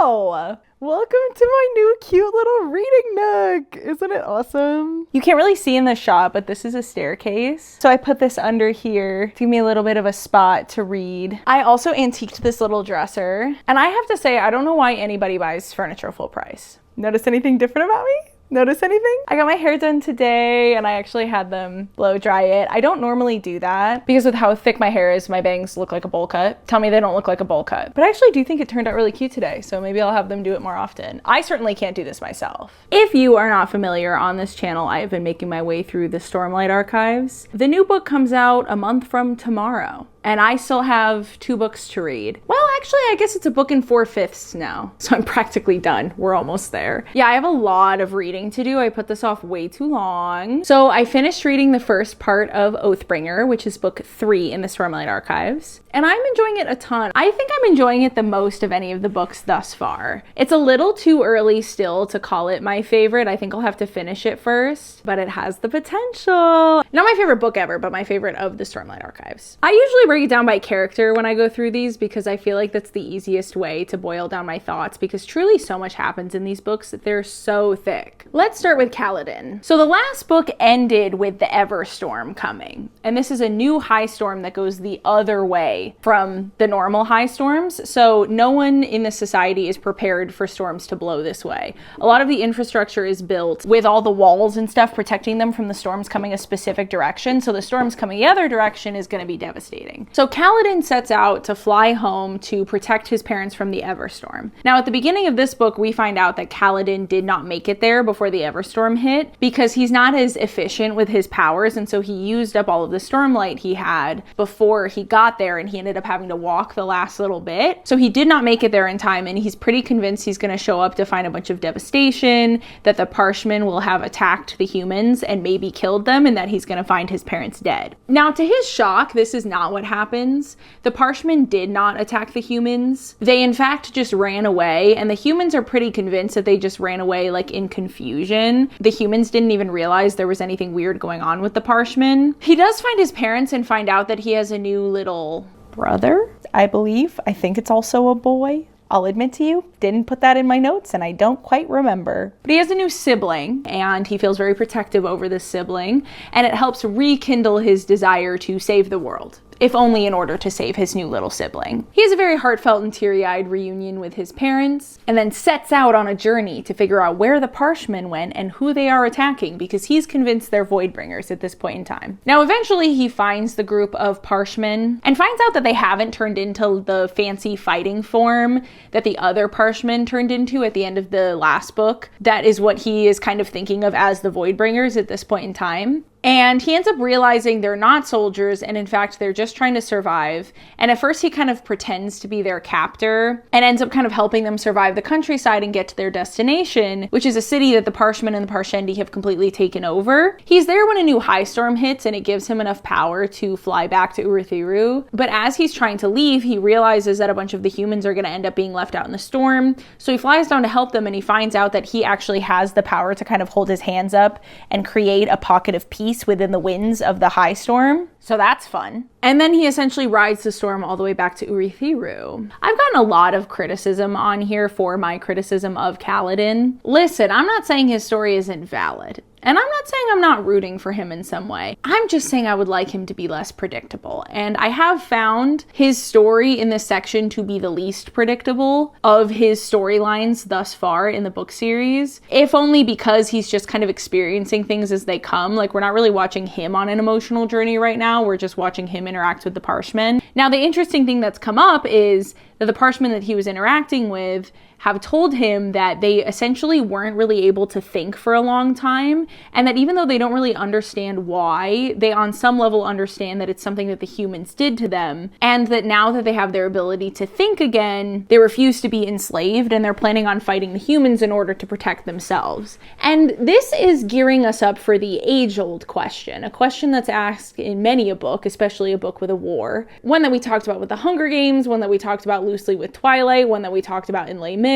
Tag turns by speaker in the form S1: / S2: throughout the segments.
S1: Wow! Welcome to my new cute little reading nook! Isn't it awesome? You can't really see in the shot, but this is a staircase. So I put this under here to give me a little bit of a spot to read. I also antiqued this little dresser. And I have to say, I don't know why anybody buys furniture full price. Notice anything different about me? Notice anything? I got my hair done today and I actually had them blow dry it. I don't normally do that because with how thick my hair is, my bangs look like a bowl cut. Tell me they don't look like a bowl cut. But I actually do think it turned out really cute today, so maybe I'll have them do it more often. I certainly can't do this myself. If you are not familiar, on this channel, I have been making my way through the Stormlight archives. The new book comes out a month from tomorrow. And I still have 2 books to read. Well, actually, I guess it's a book in 4/5 now. So I'm practically done. We're almost there. Yeah, I have a lot of reading to do. I put this off way too long. So I finished reading the first part of Oathbringer, which is book 3 in the Stormlight archives. And I'm enjoying it a ton. I think I'm enjoying it the most of any of the books thus far. It's a little too early still to call it my favorite. I think I'll have to finish it first, but it has the potential. Not my favorite book ever, but my favorite of the Stormlight archives. I usually break it down by character when I go through these because I feel like that's the easiest way to boil down my thoughts because truly so much happens in these books that they're so thick. Let's start with Kaladin. So the last book ended with the Everstorm coming, and this is a new high storm that goes the other way from the normal high storms. So no one in the society is prepared for storms to blow this way. A lot of the infrastructure is built with all the walls and stuff protecting them from the storms coming a specific direction. So the storms coming the other direction is going to be devastating. So Kaladin sets out to fly home to protect his parents from the Everstorm. Now at the beginning of this book, we find out that Kaladin did not make it there before the Everstorm hit because he's not as efficient with his powers, and so he used up all of the stormlight he had before he got there, and he ended up having to walk the last little bit. So he did not make it there in time, and he's pretty convinced he's going to show up to find a bunch of devastation, that the Parshmen will have attacked the humans and maybe killed them, and that he's going to find his parents dead. Now to his shock, this is not what happens. The Parshmen did not attack the humans. They in fact just ran away, and the humans are pretty convinced that they just ran away like in confusion. The humans didn't even realize there was anything weird going on with the Parshmen. He does find his parents and find out that he has a new little brother, I believe. I think it's also a boy. I'll admit to you, didn't put that in my notes and I don't quite remember. But he has a new sibling and he feels very protective over this sibling, and it helps rekindle his desire to save the world, if only in order to save his new little sibling. He has a very heartfelt and teary-eyed reunion with his parents, and then sets out on a journey to figure out where the Parshmen went and who they are attacking, because he's convinced they're Voidbringers at this point in time. Now, eventually he finds the group of Parshmen and finds out that they haven't turned into the fancy fighting form that the other Parshmen turned into at the end of the last book. That is what he is kind of thinking of as the Voidbringers at this point in time. And he ends up realizing they're not soldiers, and in fact, they're just trying to survive. And at first he kind of pretends to be their captor and ends up kind of helping them survive the countryside and get to their destination, which is a city that the Parshmen and the Parshendi have completely taken over. He's there when a new high storm hits, and it gives him enough power to fly back to Urithiru. But as he's trying to leave, he realizes that a bunch of the humans are going to end up being left out in the storm. So he flies down to help them, and he finds out that he actually has the power to kind of hold his hands up and create a pocket of peace within the winds of the high storm. So that's fun. And then he essentially rides the storm all the way back to Urithiru. I've gotten a lot of criticism on here for my criticism of Kaladin. Listen, I'm not saying his story isn't valid. And I'm not saying I'm not rooting for him in some way. I'm just saying I would like him to be less predictable. And I have found his story in this section to be the least predictable of his storylines thus far in the book series. If only because he's just kind of experiencing things as they come. Like, we're not really watching him on an emotional journey right now. We're just watching him interact with the Parshmen. Now, the interesting thing that's come up is that the Parshmen that he was interacting with have told him that they essentially weren't really able to think for a long time, and that even though they don't really understand why, they on some level understand that it's something that the humans did to them, and that now that they have their ability to think again, they refuse to be enslaved, and they're planning on fighting the humans in order to protect themselves. And this is gearing us up for the age-old question, a question that's asked in many a book, especially a book with a war. One that we talked about with the Hunger Games, one that we talked about loosely with Twilight, one that we talked about in Les Mis,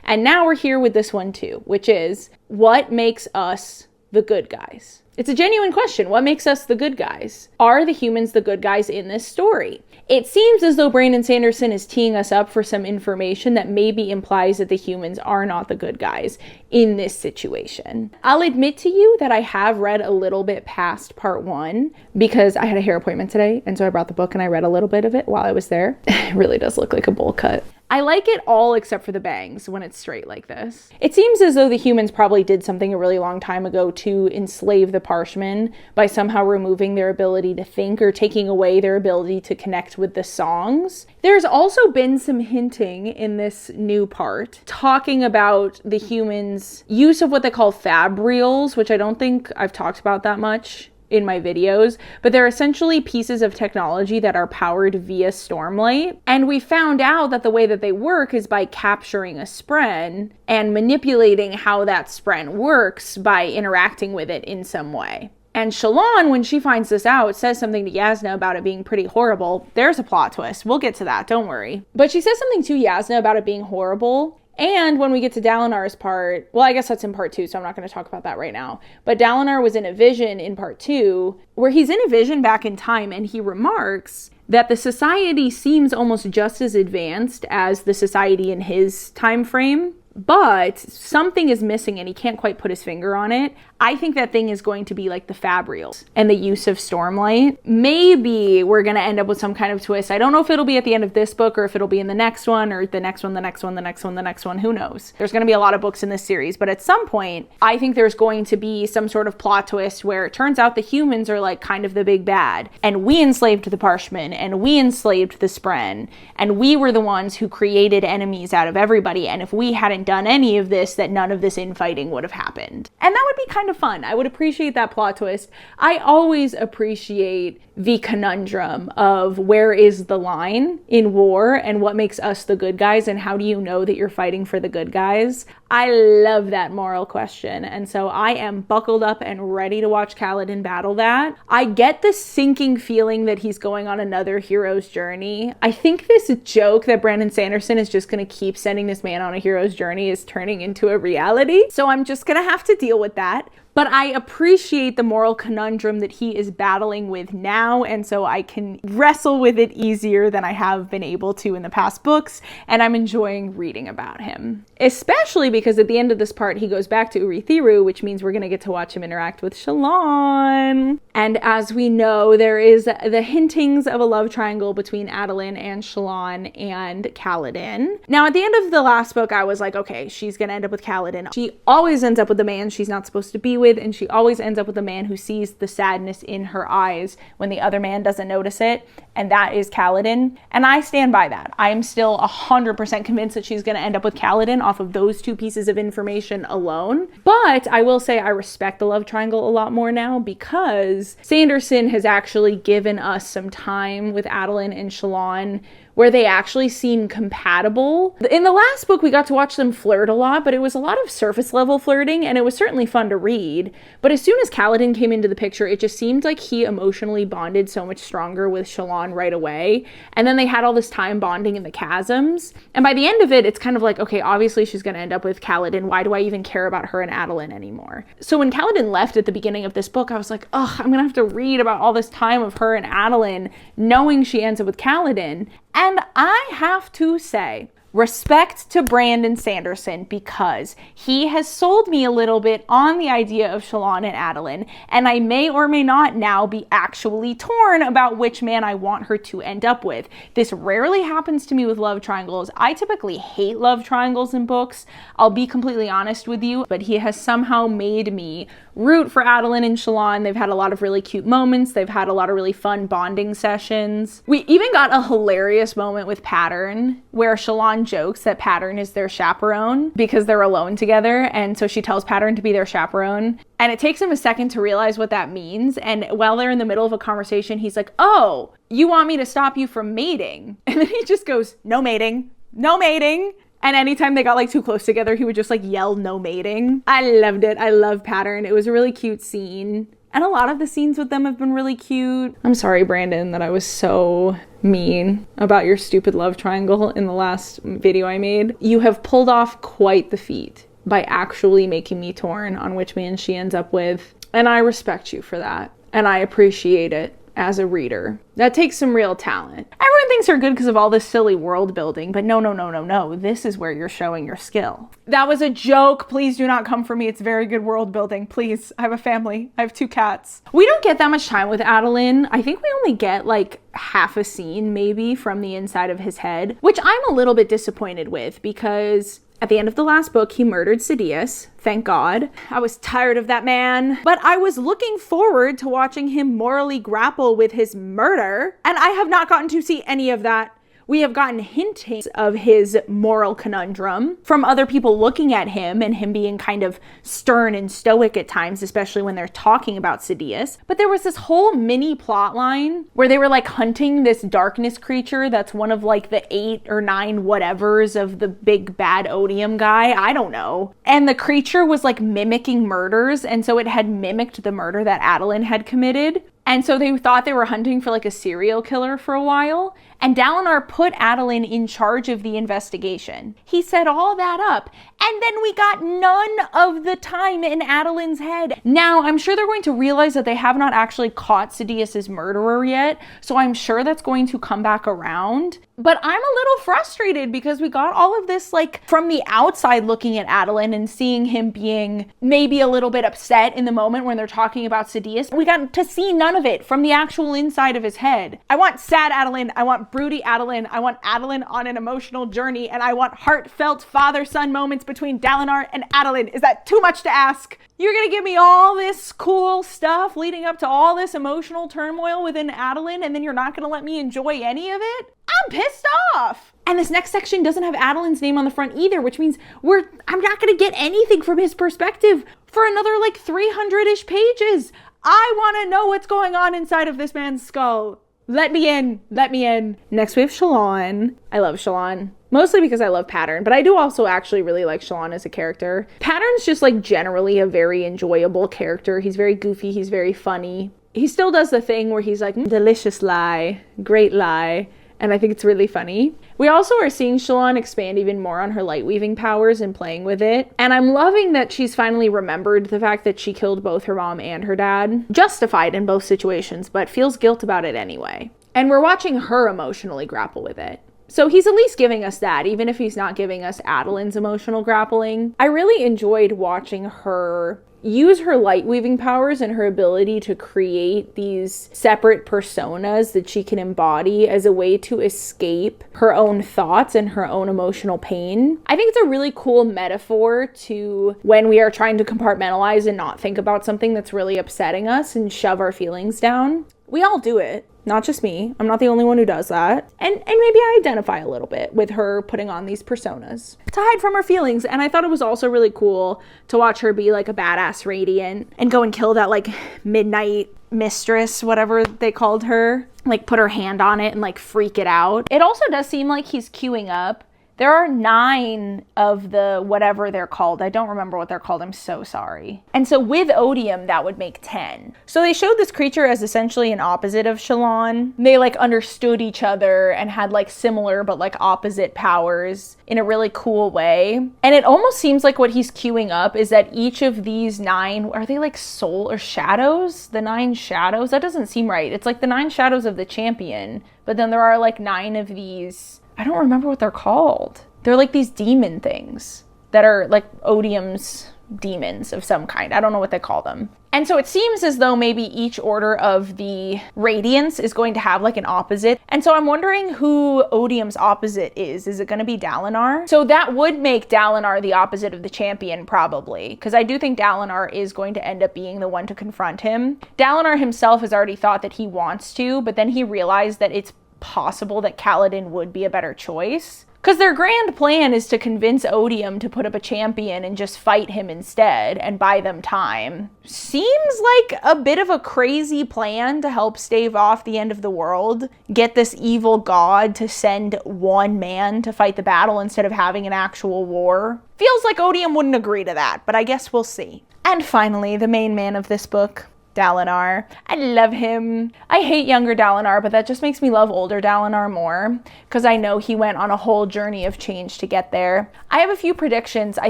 S1: and now we're here with this one too, which is, what makes us the good guys? It's a genuine question. What makes us the good guys? Are the humans the good guys in this story? It seems as though Brandon Sanderson is teeing us up for some information that maybe implies that the humans are not the good guys in this situation. I'll admit to you that I have read a little bit past part 1 because I had a hair appointment today, and so I brought the book and I read a little bit of it while I was there. It really does look like a bowl cut. I like it all except for the bangs when it's straight like this. It seems as though the humans probably did something a really long time ago to enslave the Parshmen by somehow removing their ability to think or taking away their ability to connect with the songs. There's also been some hinting in this new part talking about the humans' use of what they call fabrials, which I don't think I've talked about that much in my videos, but they're essentially pieces of technology that are powered via stormlight. And we found out that the way that they work is by capturing a spren and manipulating how that spren works by interacting with it in some way. And Shallan, when she finds this out, says something to Yasna about it being pretty horrible. There's a plot twist. We'll get to that, don't worry. But she says something to Yasna about it being horrible. And when we get to Dalinar's part, well, I guess that's in part 2, so I'm not going to talk about that right now. But Dalinar was in a vision in part 2, where he's in a vision back in time, and he remarks that the society seems almost just as advanced as the society in his time frame, but something is missing and he can't quite put his finger on it. I think that thing is going to be like the fabrials and the use of stormlight. Maybe we're going to end up with some kind of twist. I don't know if it'll be at the end of this book or if it'll be in the next one or the next one, the next one, the next one, the next one. Who knows? There's going to be a lot of books in this series, but at some point, I think there's going to be some sort of plot twist where it turns out the humans are like kind of the big bad, and we enslaved the Parshmen, and we enslaved the Spren, and we were the ones who created enemies out of everybody, and if we hadn't done any of this, that none of this infighting would have happened. And that would be kind of fun. I would appreciate that plot twist. I always appreciate the conundrum of where is the line in war and what makes us the good guys and how do you know that you're fighting for the good guys? I love that moral question, and so I am buckled up and ready to watch Kaladin battle that. I get the sinking feeling that he's going on another hero's journey. I think this joke that Brandon Sanderson is just going to keep sending this man on a hero's journey is turning into a reality, so I'm just going to have to deal with that. But I appreciate the moral conundrum that he is battling with now, and so I can wrestle with it easier than I have been able to in the past books, and I'm enjoying reading about him. Especially because at the end of this part, he goes back to Urithiru, which means we're going to get to watch him interact with Shallan. And as we know, there is the hintings of a love triangle between Adolin and Shallan and Kaladin. Now, at the end of the last book, I was like, okay, she's going to end up with Kaladin. She always ends up with the man she's not supposed to be with, and she always ends up with a man who sees the sadness in her eyes when the other man doesn't notice it, and that is Kaladin. And I stand by that. I am still 100% convinced that she's going to end up with Kaladin off of those two pieces of information alone. But I will say I respect the love triangle a lot more now because Sanderson has actually given us some time with Adolin and Shallan where they actually seem compatible. In the last book, we got to watch them flirt a lot, but it was a lot of surface level flirting, and it was certainly fun to read. But as soon as Kaladin came into the picture, it just seemed like he emotionally bonded so much stronger with Shallan right away. And then they had all this time bonding in the chasms. And by the end of it, it's kind of like, okay, obviously she's going to end up with Kaladin. Why do I even care about her and Adolin anymore? So when Kaladin left at the beginning of this book, I was like, ugh, I'm going to have to read about all this time of her and Adolin, knowing she ends up with Kaladin. And I have to say, respect to Brandon Sanderson because he has sold me a little bit on the idea of Shallan and Adolin, and I may or may not now be actually torn about which man I want her to end up with. This rarely happens to me with love triangles. I typically hate love triangles in books. I'll be completely honest with you, but he has somehow made me root for Adolin and Shallan. They've had a lot of really cute moments. They've had a lot of really fun bonding sessions. We even got a hilarious moment with Pattern where Shallan jokes that Pattern is their chaperone because they're alone together, and so she tells Pattern to be their chaperone, and it takes him a second to realize what that means, and while they're in the middle of a conversation, he's like, oh, you want me to stop you from mating? And then he just goes, no mating, no mating. And anytime they got like too close together, he would just like yell no mating. I loved it. I love Pattern. It was a really cute scene. And a lot of the scenes with them have been really cute. I'm sorry, Brandon, that I was so mean about your stupid love triangle in the last video I made. You have pulled off quite the feat by actually making me torn on which man she ends up with. And I respect you for that. And I appreciate it as a reader. That takes some real talent. Everyone thinks they're good because of all this silly world building, but no. This is where you're showing your skill. That was a joke. Please do not come for me. It's very good world building. Please. I have a family. I have 2 cats. We don't get that much time with Adeline. I think we only get like half a scene maybe from the inside of his head, which I'm a little bit disappointed with because at the end of the last book, he murdered Sidious. Thank God. I was tired of that man. But I was looking forward to watching him morally grapple with his murder. And I have not gotten to see any of that. We have gotten hints of his moral conundrum from other people looking at him and him being kind of stern and stoic at times, especially when they're talking about Sidious. But there was this whole mini plot line where they were like hunting this darkness creature that's one of like the 8 or 9 whatevers of the big bad odium guy. I don't know. And the creature was like mimicking murders. And so it had mimicked the murder that Adeline had committed. And so they thought they were hunting for like a serial killer for a while. And Dalinar put Adeline in charge of the investigation. He set all that up. And then we got none of the time in Adeline's head. Now, I'm sure they're going to realize that they have not actually caught Sidious's murderer yet. So I'm sure that's going to come back around. But I'm a little frustrated because we got all of this like from the outside looking at Adeline and seeing him being maybe a little bit upset in the moment when they're talking about Sidious. We got to see none of it from the actual inside of his head. I want sad Adeline. I want broody Adeline. I want Adeline on an emotional journey. And I want heartfelt father-son moments between Dalinar and Adeline. Is that too much to ask? You're gonna give me all this cool stuff leading up to all this emotional turmoil within Adeline, and then you're not gonna let me enjoy any of it? I'm pissed off. And this next section doesn't have Adeline's name on the front either, which means I'm not gonna get anything from his perspective for another like 300-ish pages. I wanna know what's going on inside of this man's skull. Let me in. Let me in. Next we have Shallan. I love Shallan. Mostly because I love Pattern, but I do also actually really like Shallan as a character. Pattern's just like generally a very enjoyable character. He's very goofy. He's very funny. He still does the thing where he's like, delicious lie, great lie. And I think it's really funny. We also are seeing Shallan expand even more on her light weaving powers and playing with it. And I'm loving that she's finally remembered the fact that she killed both her mom and her dad. Justified in both situations, but feels guilt about it anyway. And we're watching her emotionally grapple with it. So he's at least giving us that, even if he's not giving us Adeline's emotional grappling. I really enjoyed watching her use her light weaving powers and her ability to create these separate personas that she can embody as a way to escape her own thoughts and her own emotional pain. I think it's a really cool metaphor to when we are trying to compartmentalize and not think about something that's really upsetting us and shove our feelings down. We all do it. Not just me. I'm not the only one who does that. And maybe I identify a little bit with her putting on these personas to hide from her feelings. And I thought it was also really cool to watch her be like a badass Radiant and go and kill that like midnight mistress, whatever they called her. Like put her hand on it and like freak it out. It also does seem like he's queuing up. There are 9 of the whatever they're called. I don't remember what they're called. I'm so sorry. And so with Odium, that would make 10. So they showed this creature as essentially an opposite of Shallan. They like understood each other and had like similar but like opposite powers in a really cool way. And it almost seems like what he's queuing up is that each of these 9, are they like soul or shadows? The 9 shadows? That doesn't seem right. It's like the 9 shadows of the champion. But then there are like 9 of these, I don't remember what they're called. They're like these demon things that are like Odium's demons of some kind. I don't know what they call them. And so it seems as though maybe each order of the Radiants is going to have like an opposite. And so I'm wondering who Odium's opposite is. Is it going to be Dalinar? So that would make Dalinar the opposite of the champion probably, because I do think Dalinar is going to end up being the one to confront him. Dalinar himself has already thought that he wants to, but then he realized that it's possible that Kaladin would be a better choice. Because their grand plan is to convince Odium to put up a champion and just fight him instead and buy them time. Seems like a bit of a crazy plan to help stave off the end of the world. Get this evil god to send one man to fight the battle instead of having an actual war. Feels like Odium wouldn't agree to that, but I guess we'll see. And finally, the main man of this book, Dalinar. I love him. I hate younger Dalinar, but that just makes me love older Dalinar more because I know he went on a whole journey of change to get there. I have a few predictions. I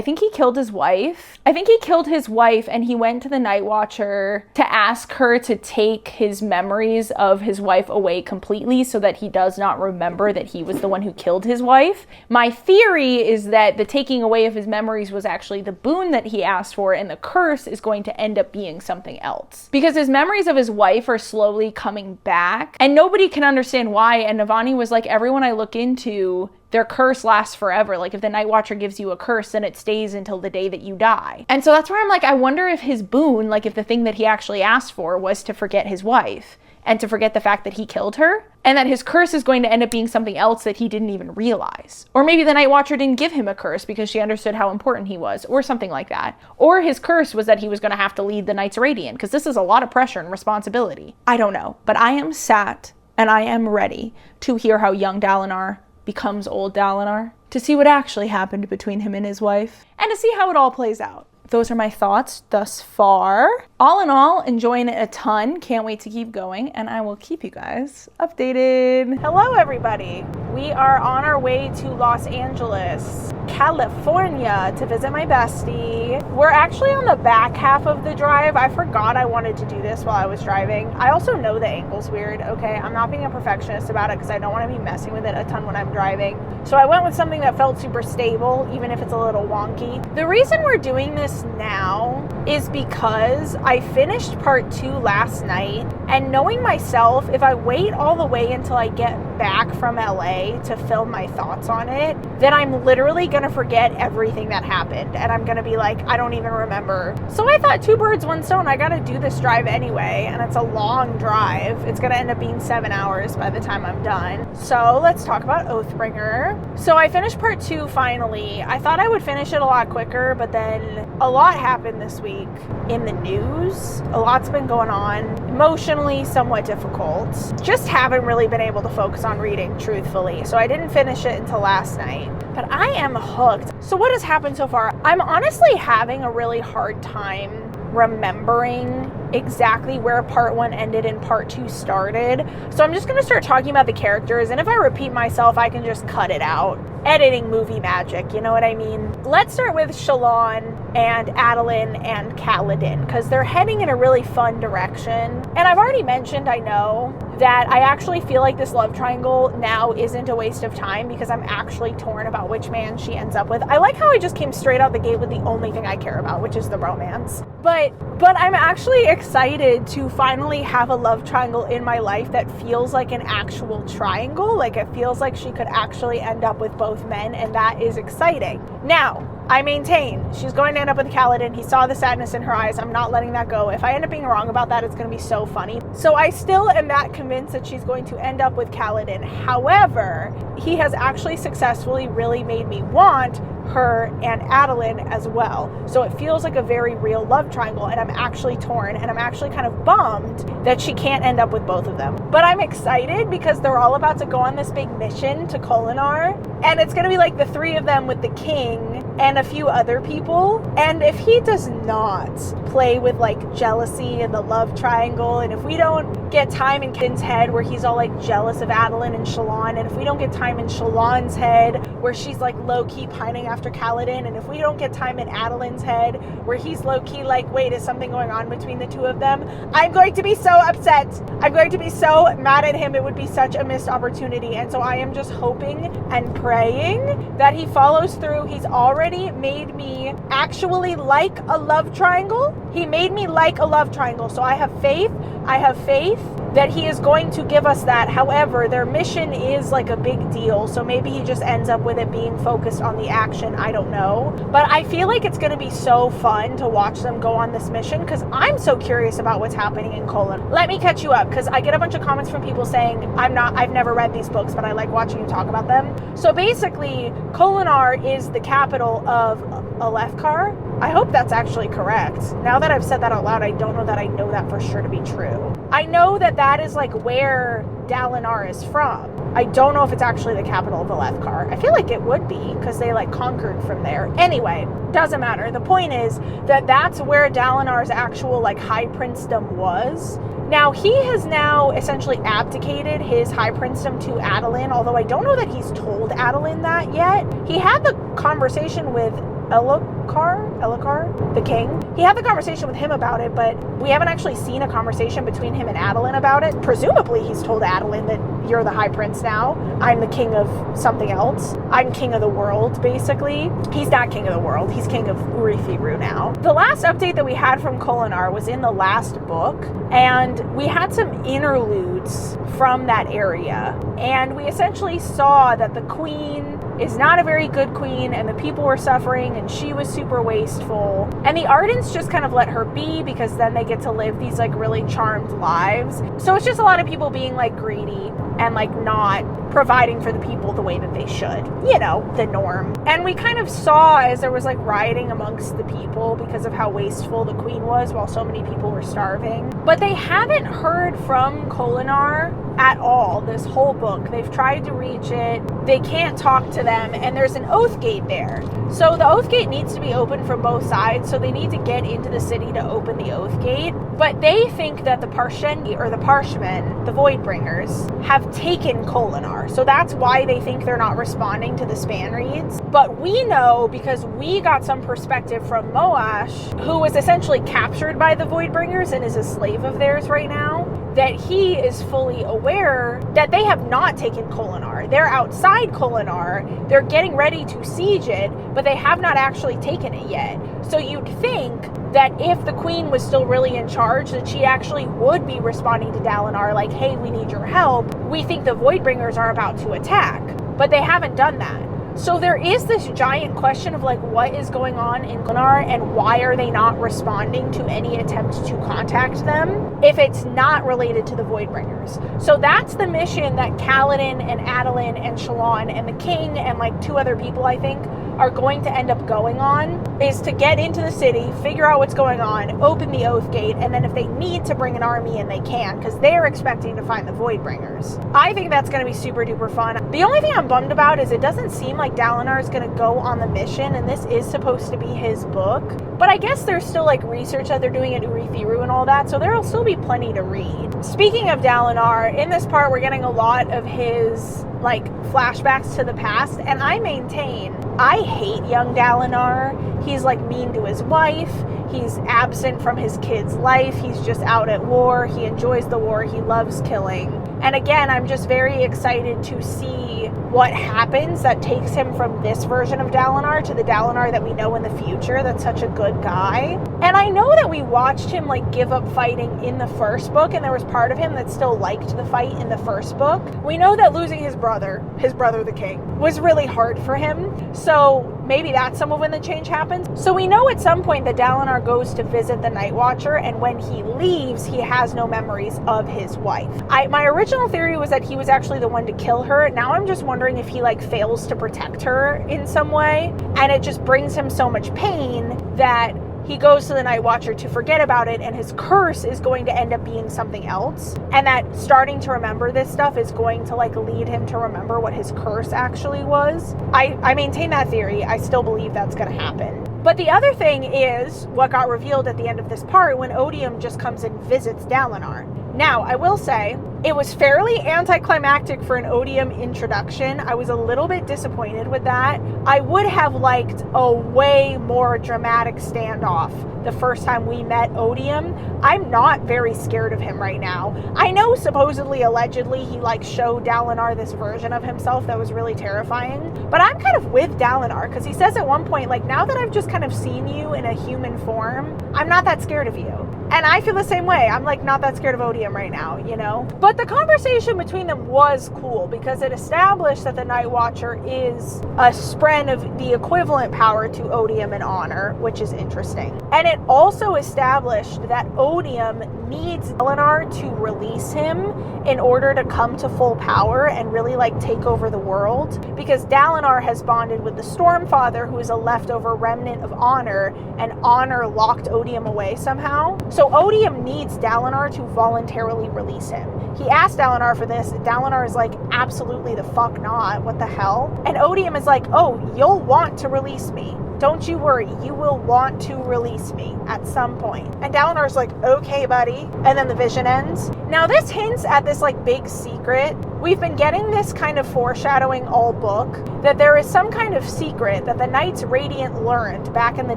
S1: think he killed his wife. And he went to the Night Watcher to ask her to take his memories of his wife away completely so that he does not remember that he was the one who killed his wife. My theory is that the taking away of his memories was actually the boon that he asked for, and the curse is going to end up being something else. Because his memories of his wife are slowly coming back, and nobody can understand why. And Navani was like, everyone I look into, their curse lasts forever. Like, if the Night Watcher gives you a curse, then it stays until the day that you die. And so that's where I'm like, I wonder if his boon, like if the thing that he actually asked for was to forget his wife and to forget the fact that he killed her, and that his curse is going to end up being something else that he didn't even realize. Or maybe the Night Watcher didn't give him a curse because she understood how important he was, or something like that. Or his curse was that he was going to have to lead the Knights Radiant, because this is a lot of pressure and responsibility. I don't know, but I am sat and I am ready to hear how young Dalinar becomes old Dalinar, to see what actually happened between him and his wife, and to see how it all plays out. Those are my thoughts thus far. All in all, enjoying it a ton. Can't wait to keep going, and I will keep you guys updated. Hello, everybody. We are on our way to Los Angeles, California, to visit my bestie. We're actually on the back half of the drive. I forgot I wanted to do this while I was driving. I also know the angle's weird, okay? I'm not being a perfectionist about it because I don't want to be messing with it a ton when I'm driving. So I went with something that felt super stable, even if it's a little wonky. The reason we're doing this now is because I finished part 2 last night, and knowing myself, if I wait all the way until I get back from LA to film my thoughts on it, then I'm literally gonna forget everything that happened, and I'm gonna be like, I don't even remember. So I thought 2 birds, 1 stone. I gotta do this drive anyway, and it's a long drive. It's gonna end up being 7 hours by the time I'm done. So let's talk about Oathbringer. So I finished part 2 finally. I thought I would finish it a lot quicker, but then a lot happened this week in the news. A lot's been going on. Emotionally, somewhat difficult. Just haven't really been able to focus on reading, truthfully. So I didn't finish it until last night. But I am hooked. So what has happened so far? I'm honestly having a really hard time remembering exactly where part 1 ended and part 2 started. So I'm just going to start talking about the characters, and if I repeat myself, I can just cut it out. Editing movie magic, you know what I mean? Let's start with Shallan and Adolin and Kaladin, because they're heading in a really fun direction. And I've already mentioned, I know, that I actually feel like this love triangle now isn't a waste of time, because I'm actually torn about which man she ends up with. I like how I just came straight out the gate with the only thing I care about, which is the romance. But I'm actually excited to finally have a love triangle in my life that feels like an actual triangle. Like, it feels like she could actually end up with both men, and that is exciting. Now, I maintain she's going to end up with Kaladin. He saw the sadness in her eyes. I'm not letting that go. If I end up being wrong about that, it's going to be so funny. So I still am that convinced that she's going to end up with Kaladin. However, he has actually successfully really made me want her and Adolin as well. So it feels like a very real love triangle, and I'm actually torn, and I'm actually kind of bummed that she can't end up with both of them. But I'm excited because they're all about to go on this big mission to Dalinar, and it's going to be like the 3 of them with the king and a few other people. And if he does not play with like jealousy and the love triangle, and if we don't get time in Kaladin's head where he's all like jealous of Adolin and Shallan, and if we don't get time in Shallan's head where she's like low-key pining after Kaladin, and if we don't get time in Adolin's head where he's low-key like, wait, is something going on between the 2 of them? I'm going to be so upset. I'm going to be so mad at him. It would be such a missed opportunity. And so I am just hoping and praying that he follows through. He's already made me actually like a love triangle. He made me like a love triangle. So I have faith. I have faith that he is going to give us that. However, their mission is like a big deal. So maybe he just ends up with it being focused on the action. I don't know. But I feel like it's going to be so fun to watch them go on this mission, because I'm so curious about what's happening in Dalinar. Let me catch you up, because I get a bunch of comments from people saying I've never read these books, but I like watching you talk about them. So basically, Dalinar is the capital of Alefkar. I hope that's actually correct. Now that I've said that out loud, I don't know that I know that for sure to be true. I know that that is like where Dalinar is from. I don't know if it's actually the capital of Alethkar. I feel like it would be because they like conquered from there. Anyway, doesn't matter. The point is that that's where Dalinar's actual like high princedom was. Now, he has now essentially abdicated his high princedom to Adolin, although I don't know that he's told Adolin that yet. He had the conversation with Elhokar, the king. He had the conversation with him about it, but we haven't actually seen a conversation between him and Adolin about it. Presumably, he's told Adolin that you're the high prince now. I'm the king of something else. I'm king of the world, basically. He's not king of the world. He's king of Urithiru now. The last update that we had from Kholinar was in the last book, and we had some interludes from that area. And we essentially saw that the queen is not a very good queen, and the people were suffering, and she was super wasteful. And the Ardents just kind of let her be because then they get to live these like really charmed lives. So it's just a lot of people being like greedy and like not providing for the people the way that they should. You know, the norm. And we kind of saw as there was like rioting amongst the people because of how wasteful the queen was while so many people were starving. But they haven't heard from Kholinar at all this whole book. They've tried to reach it. They can't talk to them, and there's an oath gate there. So the oath gate needs to be open from both sides, so they need to get into the city to open the oath gate. But they think that the Parshendi, or the Parshmen, the Voidbringers, have taken Kholinar. So that's why they think they're not responding to the Spanreeds. But we know, because we got some perspective from Moash, who was essentially captured by the Voidbringers and is a slave of theirs right now, that he is fully aware that they have not taken Kholinar. They're outside Kholinar. They're getting ready to siege it, but they have not actually taken it yet. So you'd think that if the queen was still really in charge, that she actually would be responding to Dalinar like, hey, we need your help. We think the Voidbringers are about to attack. But they haven't done that. So there is this giant question of like, what is going on in Kholinar and why are they not responding to any attempt to contact them if it's not related to the Voidbringers? So that's the mission that Kaladin and Adolin and Shallan and the king and like 2 other people, I think, are going to end up going on, is to get into the city, figure out what's going on, open the oath gate, and then if they need to bring an army in, they can, because they're expecting to find the Voidbringers. I think that's going to be super duper fun. The only thing I'm bummed about is it doesn't seem like Dalinar is going to go on the mission, and this is supposed to be his book, but I guess there's still like research that they're doing at Urithiru and all that, so there'll still be plenty to read. Speaking of Dalinar, in this part we're getting a lot of his like flashbacks to the past, and I maintain I hate young Dalinar. He's like mean to his wife. He's absent from his kid's life. He's just out at war. He enjoys the war. He loves killing. And again, I'm just very excited to see what happens that takes him from this version of Dalinar to the Dalinar that we know in the future that's such a good guy. And I know that we watched him like give up fighting in the first book, and there was part of him that still liked the fight in the first book. We know that losing his brother the king, was really hard for him. So maybe that's some of when the change happens. So we know at some point that Dalinar goes to visit the Night Watcher, and when he leaves, he has no memories of his wife. My original theory was that he was actually the one to kill her. Now I'm just wondering if he like fails to protect her in some way, and it just brings him so much pain that he goes to the Night Watcher to forget about it, and his curse is going to end up being something else, and that starting to remember this stuff is going to like lead him to remember what his curse actually was. I maintain that theory. I still believe that's going to happen. But the other thing is what got revealed at the end of this part when Odium just comes and visits Dalinar. Now, I will say, it was fairly anticlimactic for an Odium introduction. I was a little bit disappointed with that. I would have liked a way more dramatic standoff the first time we met Odium. I'm not very scared of him right now. I know supposedly, allegedly, he like showed Dalinar this version of himself that was really terrifying, but I'm kind of with Dalinar because he says at one point, like, now that I've just kind of seen you in a human form, I'm not that scared of you. And I feel the same way. I'm like not that scared of Odium right now, you know? But But the conversation between them was cool because it established that the Night Watcher is a spren of the equivalent power to odium and honor, which is interesting. And it also established that odium needs dalinar to release him in order to come to full power and really like take over the world, because dalinar has bonded with the Stormfather, who is a leftover remnant of honor, and honor locked odium away somehow. So odium needs dalinar to voluntarily release him. He asked dalinar for this. Dalinar is like, absolutely the fuck not, what the hell? And odium is like, oh, you'll want to release me. Don't you worry, you will want to release me at some point. And Dalinar's like, okay, buddy. And then the vision ends. Now this hints at this like big secret. We've been getting this kind of foreshadowing all book, that there is some kind of secret that the Knights Radiant learned back in the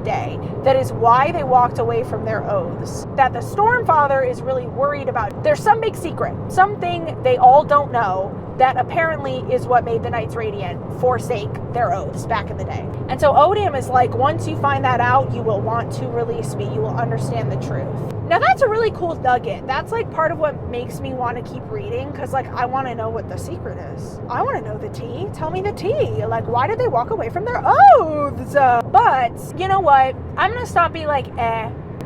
S1: day that is why they walked away from their oaths. That the Stormfather is really worried about. There's some big secret, something they all don't know, that apparently is what made the Knights Radiant forsake their oaths back in the day. And so odium is like, once you find that out, you will want to release me. You will understand the truth. Now that's a really cool nugget. That's like part of what makes me want to keep reading, because like I want to know what the secret is. I want to know the tea. Tell me the tea. Like, why did they walk away from their oaths? But you know what? I'm going to stop being like,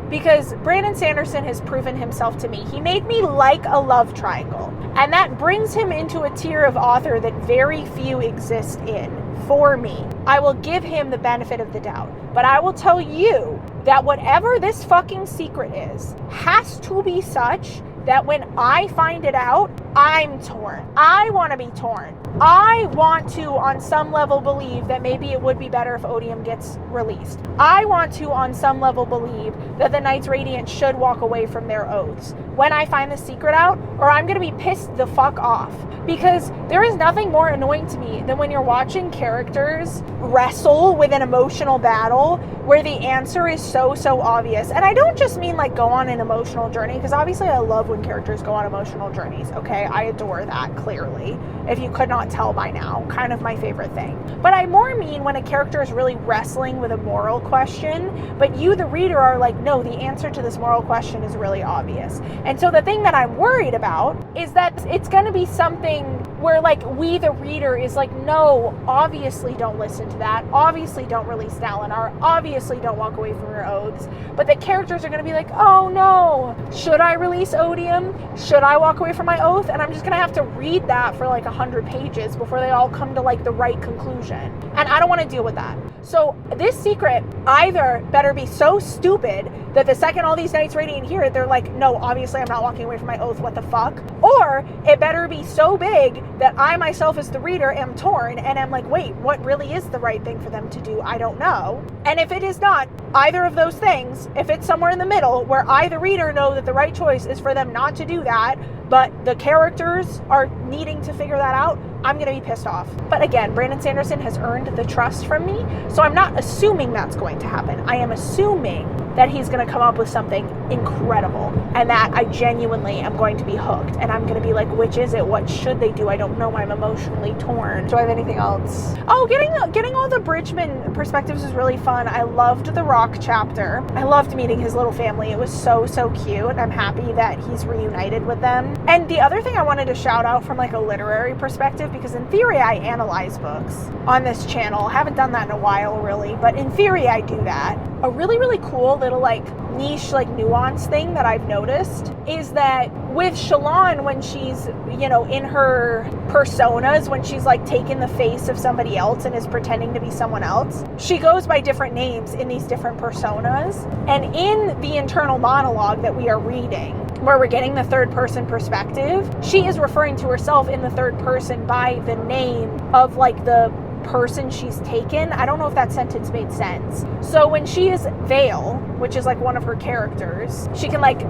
S1: because Brandon Sanderson has proven himself to me. He made me like a love triangle. And that brings him into a tier of author that very few exist in. For me, I will give him the benefit of the doubt. But I will tell you that whatever this fucking secret is has to be such that when I find it out, I'm torn. I want to be torn. I want to, on some level, believe that maybe it would be better if odium gets released. I want to, on some level, believe that the Knights Radiant should walk away from their oaths when I find the secret out, or I'm going to be pissed the fuck off. Because there is nothing more annoying to me than when you're watching characters wrestle with an emotional battle where the answer is so obvious. And I don't just mean like go on an emotional journey, because obviously I love when characters go on emotional journeys, okay? I adore that, clearly. If you could not tell by now, kind of my favorite thing. But I more mean when a character is really wrestling with a moral question, but you, the reader, are like, no, the answer to this moral question is really obvious. And so the thing that I'm worried about is that it's going to be something where like we, the reader, is like, no, obviously don't listen to that. Obviously don't release dalinar. Obviously don't walk away from your oaths. But the characters are going to be like, oh no, should I release odium? Should I walk away from my oath? And I'm just going to have to read that for like 100 pages before they all come to like the right conclusion. And I don't want to deal with that. So this secret either better be so stupid that the second all these Knights Radiant hear it, they're like, no, obviously I'm not walking away from my oath, what the fuck? Or it better be so big that I myself as the reader am torn and I'm like, wait, what really is the right thing for them to do? I don't know. And if it is not either of those things, if it's somewhere in the middle where I, the reader, know that the right choice is for them not to do that, but the characters are needing to figure that out, I'm going to be pissed off. But again, Brandon Sanderson has earned the trust from me, so I'm not assuming that's going to happen. I am assuming that he's going to come up with something incredible and that I genuinely am going to be hooked and I'm going to be like, which is it? What should they do? I don't know. I'm emotionally torn. Do I have anything else? Oh, getting all the Bridgman perspectives was really fun. I loved the Rock chapter. I loved meeting his little family. It was so cute. I'm happy that he's reunited with them. And the other thing I wanted to shout out from like a literary perspective, because in theory I analyze books on this channel. I haven't done that in a while really, but in theory I do that. A really cool little like niche, like nuance thing that I've noticed is that with Shallan, when she's, you know, in her personas, when she's like taking the face of somebody else and is pretending to be someone else, she goes by different names in these different personas. And in the internal monologue that we are reading, where we're getting the third person perspective, she is referring to herself in the third person by the name of like the person she's taken. I don't know if that sentence made sense. So when she is Vale, which is like one of her characters, she can like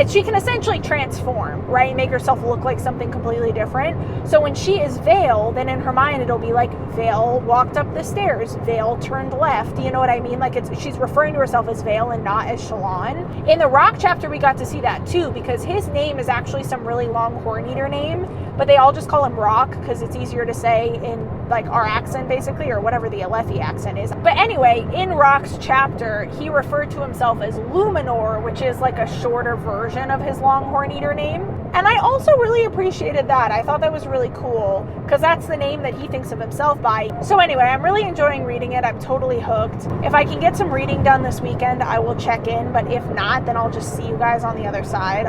S1: she can essentially transform, right? Make herself look like something completely different. So when she is Vale, then in her mind it'll be like Vale walked up the stairs, Vale turned left. You know what I mean? Like she's referring to herself as Vale and not as Shallan. In the Rock chapter we got to see that too, because his name is actually some really long Horn-Eater name, but they all just call him Rock because it's easier to say in like our accent basically, or whatever the Alethi accent is. But anyway, in Rock's chapter, he referred to himself as Luminor, which is like a shorter version of his long Horn-Eater name. And I also really appreciated that. I thought that was really cool because that's the name that he thinks of himself by. So anyway, I'm really enjoying reading it. I'm totally hooked. If I can get some reading done this weekend, I will check in. But if not, then I'll just see you guys on the other side.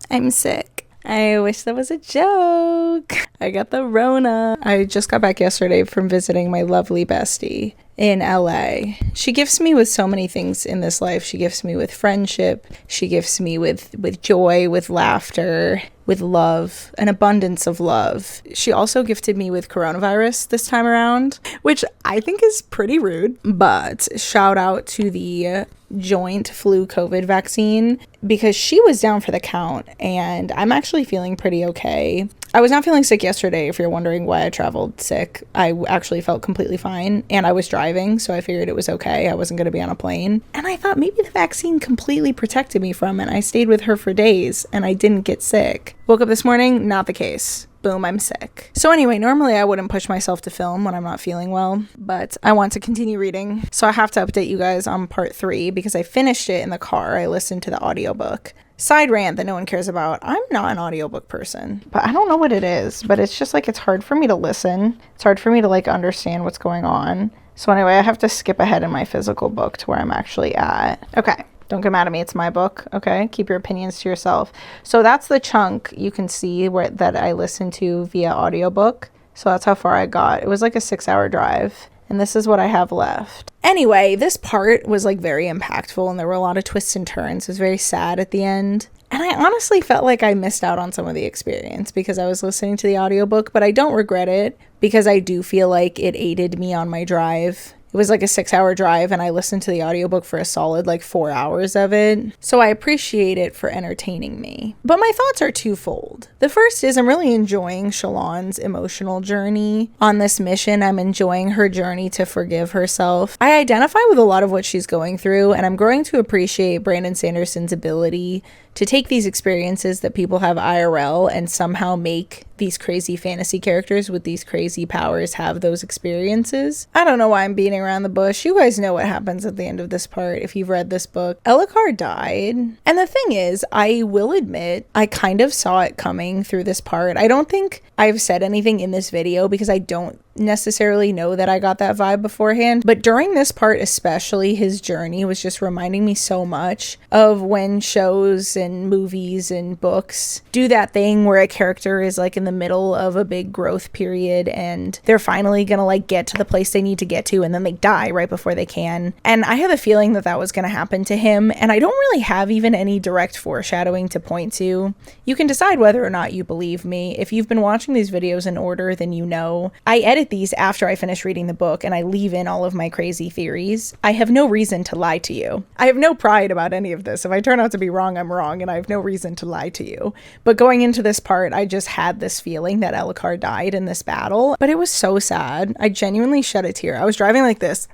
S1: I'm sick. I wish that was a joke. I got the Rona. I just got back yesterday from visiting my lovely bestie in LA. She gifts me with so many things in this life. She gifts me with friendship. She gifts me with joy, with laughter, with love, an abundance of love. She also gifted me with coronavirus this time around, which I think is pretty rude, but shout out to the joint flu COVID vaccine because she was down for the count and I'm actually feeling pretty okay. I was not feeling sick yesterday, if you're wondering why I traveled sick. I actually felt completely fine and I was driving, so I figured it was okay. I wasn't going to be on a plane. And I thought maybe the vaccine completely protected me from it. I stayed with her for days and I didn't get sick. Woke up this morning, not the case. Boom, I'm sick. So anyway, normally I wouldn't push myself to film when I'm not feeling well, but I want to continue reading. So I have to update you guys on part 3 because I finished it in the car. I listened to the audiobook. Side rant that no one cares about. I'm not an audiobook person, but I don't know what it is, but it's just like it's hard for me to listen. It's hard for me to like understand what's going on. So anyway, I have to skip ahead in my physical book to where I'm actually at. Okay. Don't get mad at me. It's my book. Okay. Keep your opinions to yourself. So that's the chunk you can see that I listened to via audiobook. So that's how far I got. It was like a 6-hour drive. And this is what I have left. Anyway, this part was like very impactful and there were a lot of twists and turns. It was very sad at the end. And I honestly felt like I missed out on some of the experience because I was listening to the audiobook, but I don't regret it because I do feel like it aided me on my drive. It was like a 6-hour drive and I listened to the audiobook for a solid like 4 hours of it. So I appreciate it for entertaining me. But my thoughts are twofold. The first is I'm really enjoying Shalon's emotional journey on this mission. I'm enjoying her journey to forgive herself. I identify with a lot of what she's going through and I'm growing to appreciate Brandon Sanderson's ability to take these experiences that people have IRL and somehow make these crazy fantasy characters with these crazy powers have those experiences. I don't know why I'm beating around the bush. You guys know what happens at the end of this part if you've read this book. Elhokar died. And the thing is, I will admit, I kind of saw it coming through this part. I don't think I've said anything in this video because I don't necessarily know that I got that vibe beforehand, but during this part especially, his journey was just reminding me so much of when shows and movies and books do that thing where a character is like in the middle of a big growth period and they're finally gonna like get to the place they need to get to and then they die right before they can. And I have a feeling that that was gonna happen to him, and I don't really have even any direct foreshadowing to point to. You can decide whether or not you believe me. If you've been watching these videos in order, then you know I edit these after I finish reading the book and I leave in all of my crazy theories. I have no reason to lie to you. I have no pride about any of this. If I turn out to be wrong, I'm wrong and I have no reason to lie to you. But going into this part, I just had this feeling that Elhokar died in this battle, but it was so sad. I genuinely shed a tear. I was driving like this.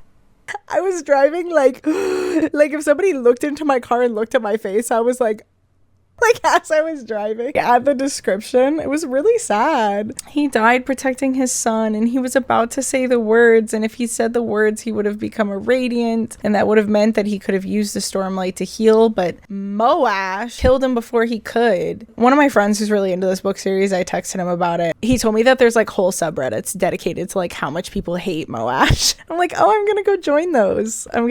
S1: I was driving like if somebody looked into my car and looked at my face, I was like as I was driving. At the description, it was really sad. He died protecting his son and he was about to say the words, and if he said the words he would have become a radiant and that would have meant that he could have used the Stormlight to heal, but Moash killed him before he could. One of my friends who's really into this book series, I texted him about it. He told me that there's like whole subreddits dedicated to like how much people hate Moash. I'm like, oh, I'm gonna go join those. And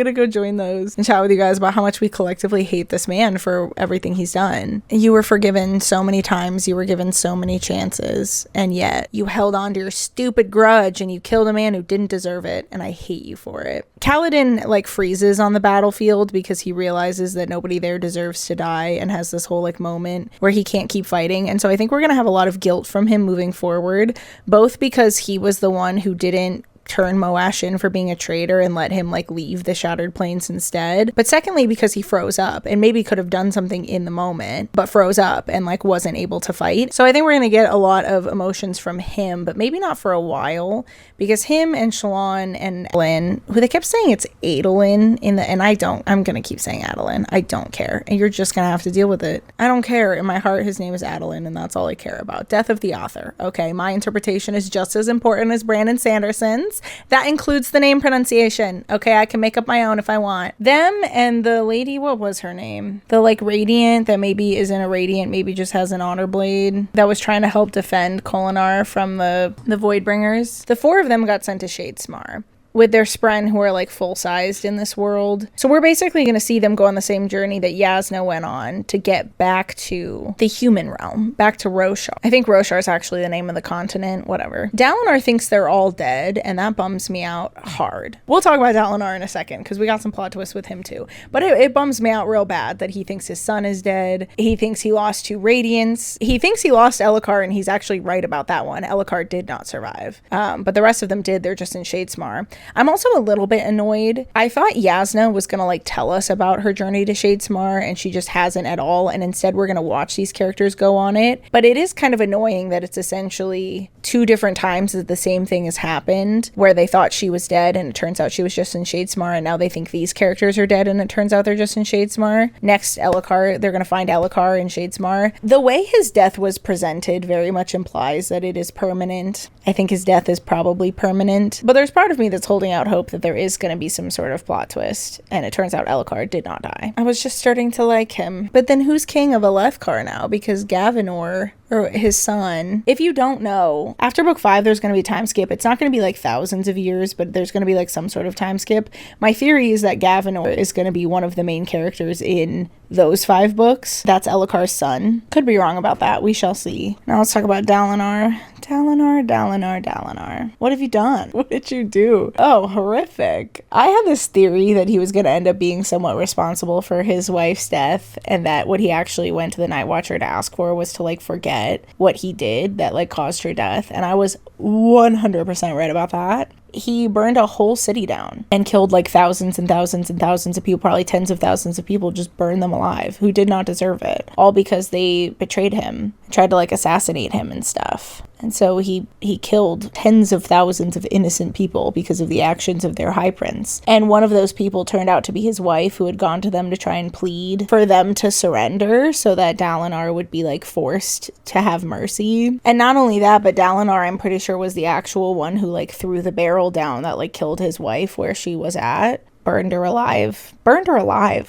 S1: chat with you guys about how much we collectively hate this man for everything he's done. You were forgiven so many times, you were given so many chances, and yet you held on to your stupid grudge and you killed a man who didn't deserve it, and I hate you for it. Kaladin like freezes on the battlefield because he realizes that nobody there deserves to die and has this whole like moment where he can't keep fighting, and so I think we're gonna have a lot of guilt from him moving forward, both because he was the one who didn't turn Moash in for being a traitor and let him like leave the Shattered Plains instead, but secondly because he froze up and maybe could have done something in the moment but froze up and like wasn't able to fight. So I think we're gonna get a lot of emotions from him, but maybe not for a while, because him and Shalon and Adolin, who they kept saying it's Adolin in the, and I'm gonna keep saying Adolin. I don't care, and you're just gonna have to deal with it. I don't care. In my heart his name is Adolin and that's all I care about. Death of the author. Okay, my interpretation is just as important as Brandon Sanderson's. names. That includes the name pronunciation. Okay, I can make up my own if I want. Them and the lady, what was her name? The like Radiant that maybe isn't a Radiant, maybe just has an honor blade, that was trying to help defend Dalinar from the Voidbringers. The 4 of them got sent to Shadesmar with their Spren, who are like full-sized in this world. So we're basically going to see them go on the same journey that Yasna went on to get back to the human realm, back to Roshar. I think Roshar is actually the name of the continent, whatever. Dalinar thinks they're all dead, and that bums me out hard. We'll talk about Dalinar in a second, because we got some plot twists with him too. But it bums me out real bad that he thinks his son is dead. He thinks he lost 2 Radiants. He thinks he lost Elhokar, and he's actually right about that one. Elhokar did not survive. But the rest of them did. They're just in Shadesmar. I'm also a little bit annoyed. I thought Yasna was going to like tell us about her journey to Shadesmar, and she just hasn't at all. And instead we're going to watch these characters go on it. But it is kind of annoying that it's essentially 2 different times that the same thing has happened, where they thought she was dead and it turns out she was just in Shadesmar, and now they think these characters are dead and it turns out they're just in Shadesmar. Next, Elhokar, they're going to find Elhokar in Shadesmar. The way his death was presented very much implies that it is permanent. I think his death is probably permanent, but there's part of me that's holding out hope that there is going to be some sort of plot twist, and it turns out Elhokar did not die. I was just starting to like him. But then who's king of Alethkar now? Because Gavinor, or his son, if you don't know, after book 5 there's going to be a time skip. It's not going to be like thousands of years, but there's going to be like some sort of time skip. My theory is that Gavinor is going to be one of the main characters in those 5 books. That's Elhokar's son. Could be wrong about that. We shall see. Now let's talk about Dalinar. Dalinar. What have you done? What did you do? Oh, horrific. I had this theory that he was going to end up being somewhat responsible for his wife's death, and that what he actually went to the Night Watcher to ask for was to like forget what he did that like caused her death. And I was 100% right about that. He burned a whole city down and killed like thousands and thousands and thousands of people, probably tens of thousands of people, just burned them alive who did not deserve it, all because they betrayed him, tried to like assassinate him and stuff. And so he killed tens of thousands of innocent people because of the actions of their high prince. And one of those people turned out to be his wife, who had gone to them to try and plead for them to surrender so that Dalinar would be like forced to have mercy. And not only that, but Dalinar, I'm pretty sure, was the actual one who like threw the barrel down that like killed his wife where she was at. Burned her alive.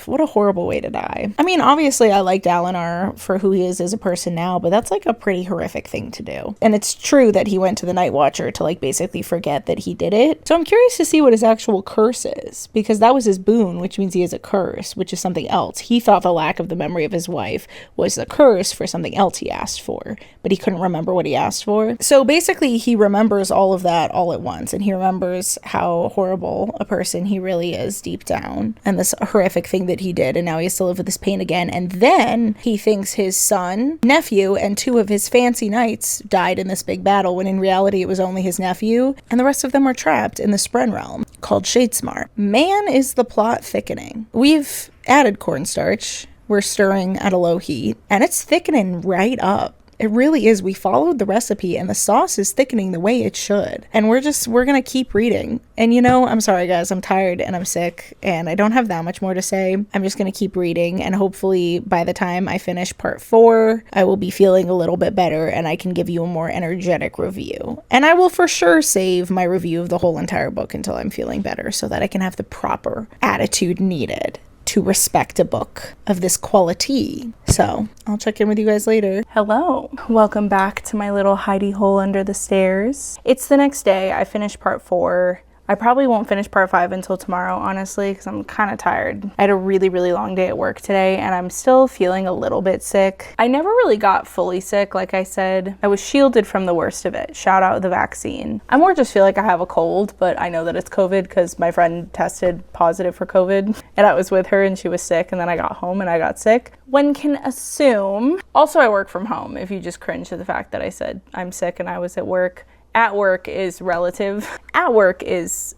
S1: What a horrible way to die. I mean, obviously I like Dalinar for who he is as a person now, but that's like a pretty horrific thing to do. And it's true that he went to the Night Watcher to like basically forget that he did it. So I'm curious to see what his actual curse is, because that was his boon, which means he has a curse, which is something else. He thought the lack of the memory of his wife was the curse for something else he asked for, but he couldn't remember what he asked for. So basically he remembers all of that all at once, and he remembers how horrible a person he really is deep down, and this horrific thing that he did, and now he has to live with this pain again. And then he thinks his son, nephew, and 2 of his fancy knights died in this big battle, when in reality it was only his nephew, and the rest of them are trapped in the Spren realm called Shadesmar. Man, is the plot thickening. We've added cornstarch. We're stirring at a low heat, and it's thickening right up. It really is. We followed the recipe, and the sauce is thickening the way it should. And we're gonna keep reading. And you know, I'm sorry guys, I'm tired and I'm sick and I don't have that much more to say. I'm just gonna keep reading, and hopefully by the time I finish part 4, I will be feeling a little bit better and I can give you a more energetic review. And I will for sure save my review of the whole entire book until I'm feeling better, so that I can have the proper attitude needed to respect a book of this quality. So I'll check in with you guys later. Hello, welcome back to my little hidey hole under the stairs. It's the next day. I finished part 4. I probably won't finish part 5 until tomorrow, honestly, because I'm kind of tired. I had a really, really long day at work today, and I'm still feeling a little bit sick. I never really got fully sick, like I said. I was shielded from the worst of it. Shout out the vaccine. I more just feel like I have a cold, but I know that it's COVID because my friend tested positive for COVID, and I was with her and she was sick, and then I got home and I got sick. One can assume. Also, I work from home, if you just cringe to the fact that I said I'm sick and I was at work. At work is relative. At work is,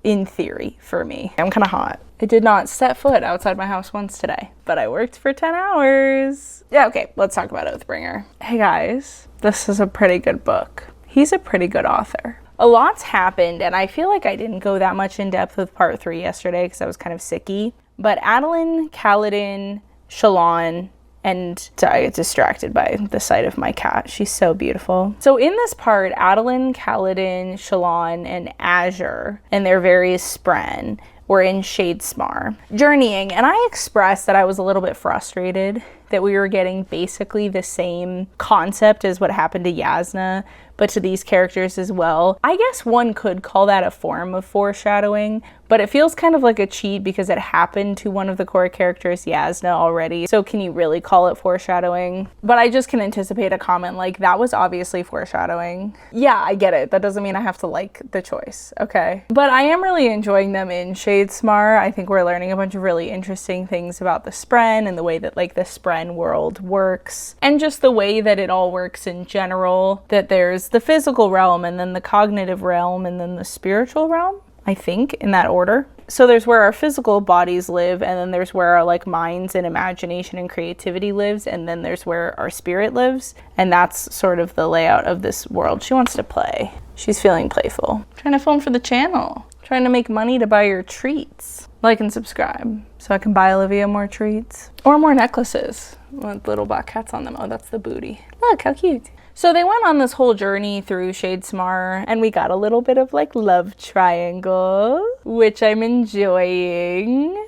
S1: in theory, for me. I'm kind of hot. I did not set foot outside my house once today, but I worked for 10 hours. Yeah, okay, let's talk about Oathbringer. Hey guys, this is a pretty good book. He's a pretty good author. A lot's happened, and I feel like I didn't go that much in depth with part 3 yesterday because I was kind of sicky. But Adolin, Kaladin, Shallan, And I get distracted by the sight of my cat. She's so beautiful. So in this part, Adolin, Kaladin, Shallan, and Azure and their various spren were in Shadesmar journeying, and I expressed that I was a little bit frustrated that we were getting basically the same concept as what happened to Yasna, but to these characters as well. I guess one could call that a form of foreshadowing, but it feels kind of like a cheat because it happened to one of the core characters, Yasna, already. So can you really call it foreshadowing? But I just can anticipate a comment like, that was obviously foreshadowing. Yeah, I get it. That doesn't mean I have to like the choice, okay? But I am really enjoying them in Shadesmar. I think we're learning a bunch of really interesting things about the Spren and the way that like the Spren world works, and just the way that it all works in general, that there's the physical realm and then the cognitive realm and then the spiritual realm, I think, in that order. So there's where our physical bodies live, and then there's where our like minds and imagination and creativity lives, and then there's where our spirit lives, and that's sort of the layout of this world. She wants to play. She's feeling playful. Trying to film for the channel. Trying to make money to buy your treats. Like and subscribe so I can buy Olivia more treats. Or more necklaces with little black cats on them. Oh, that's the booty. Look, how cute. So they went on this whole journey through Shadesmar, and we got a little bit of like love triangle, which I'm enjoying.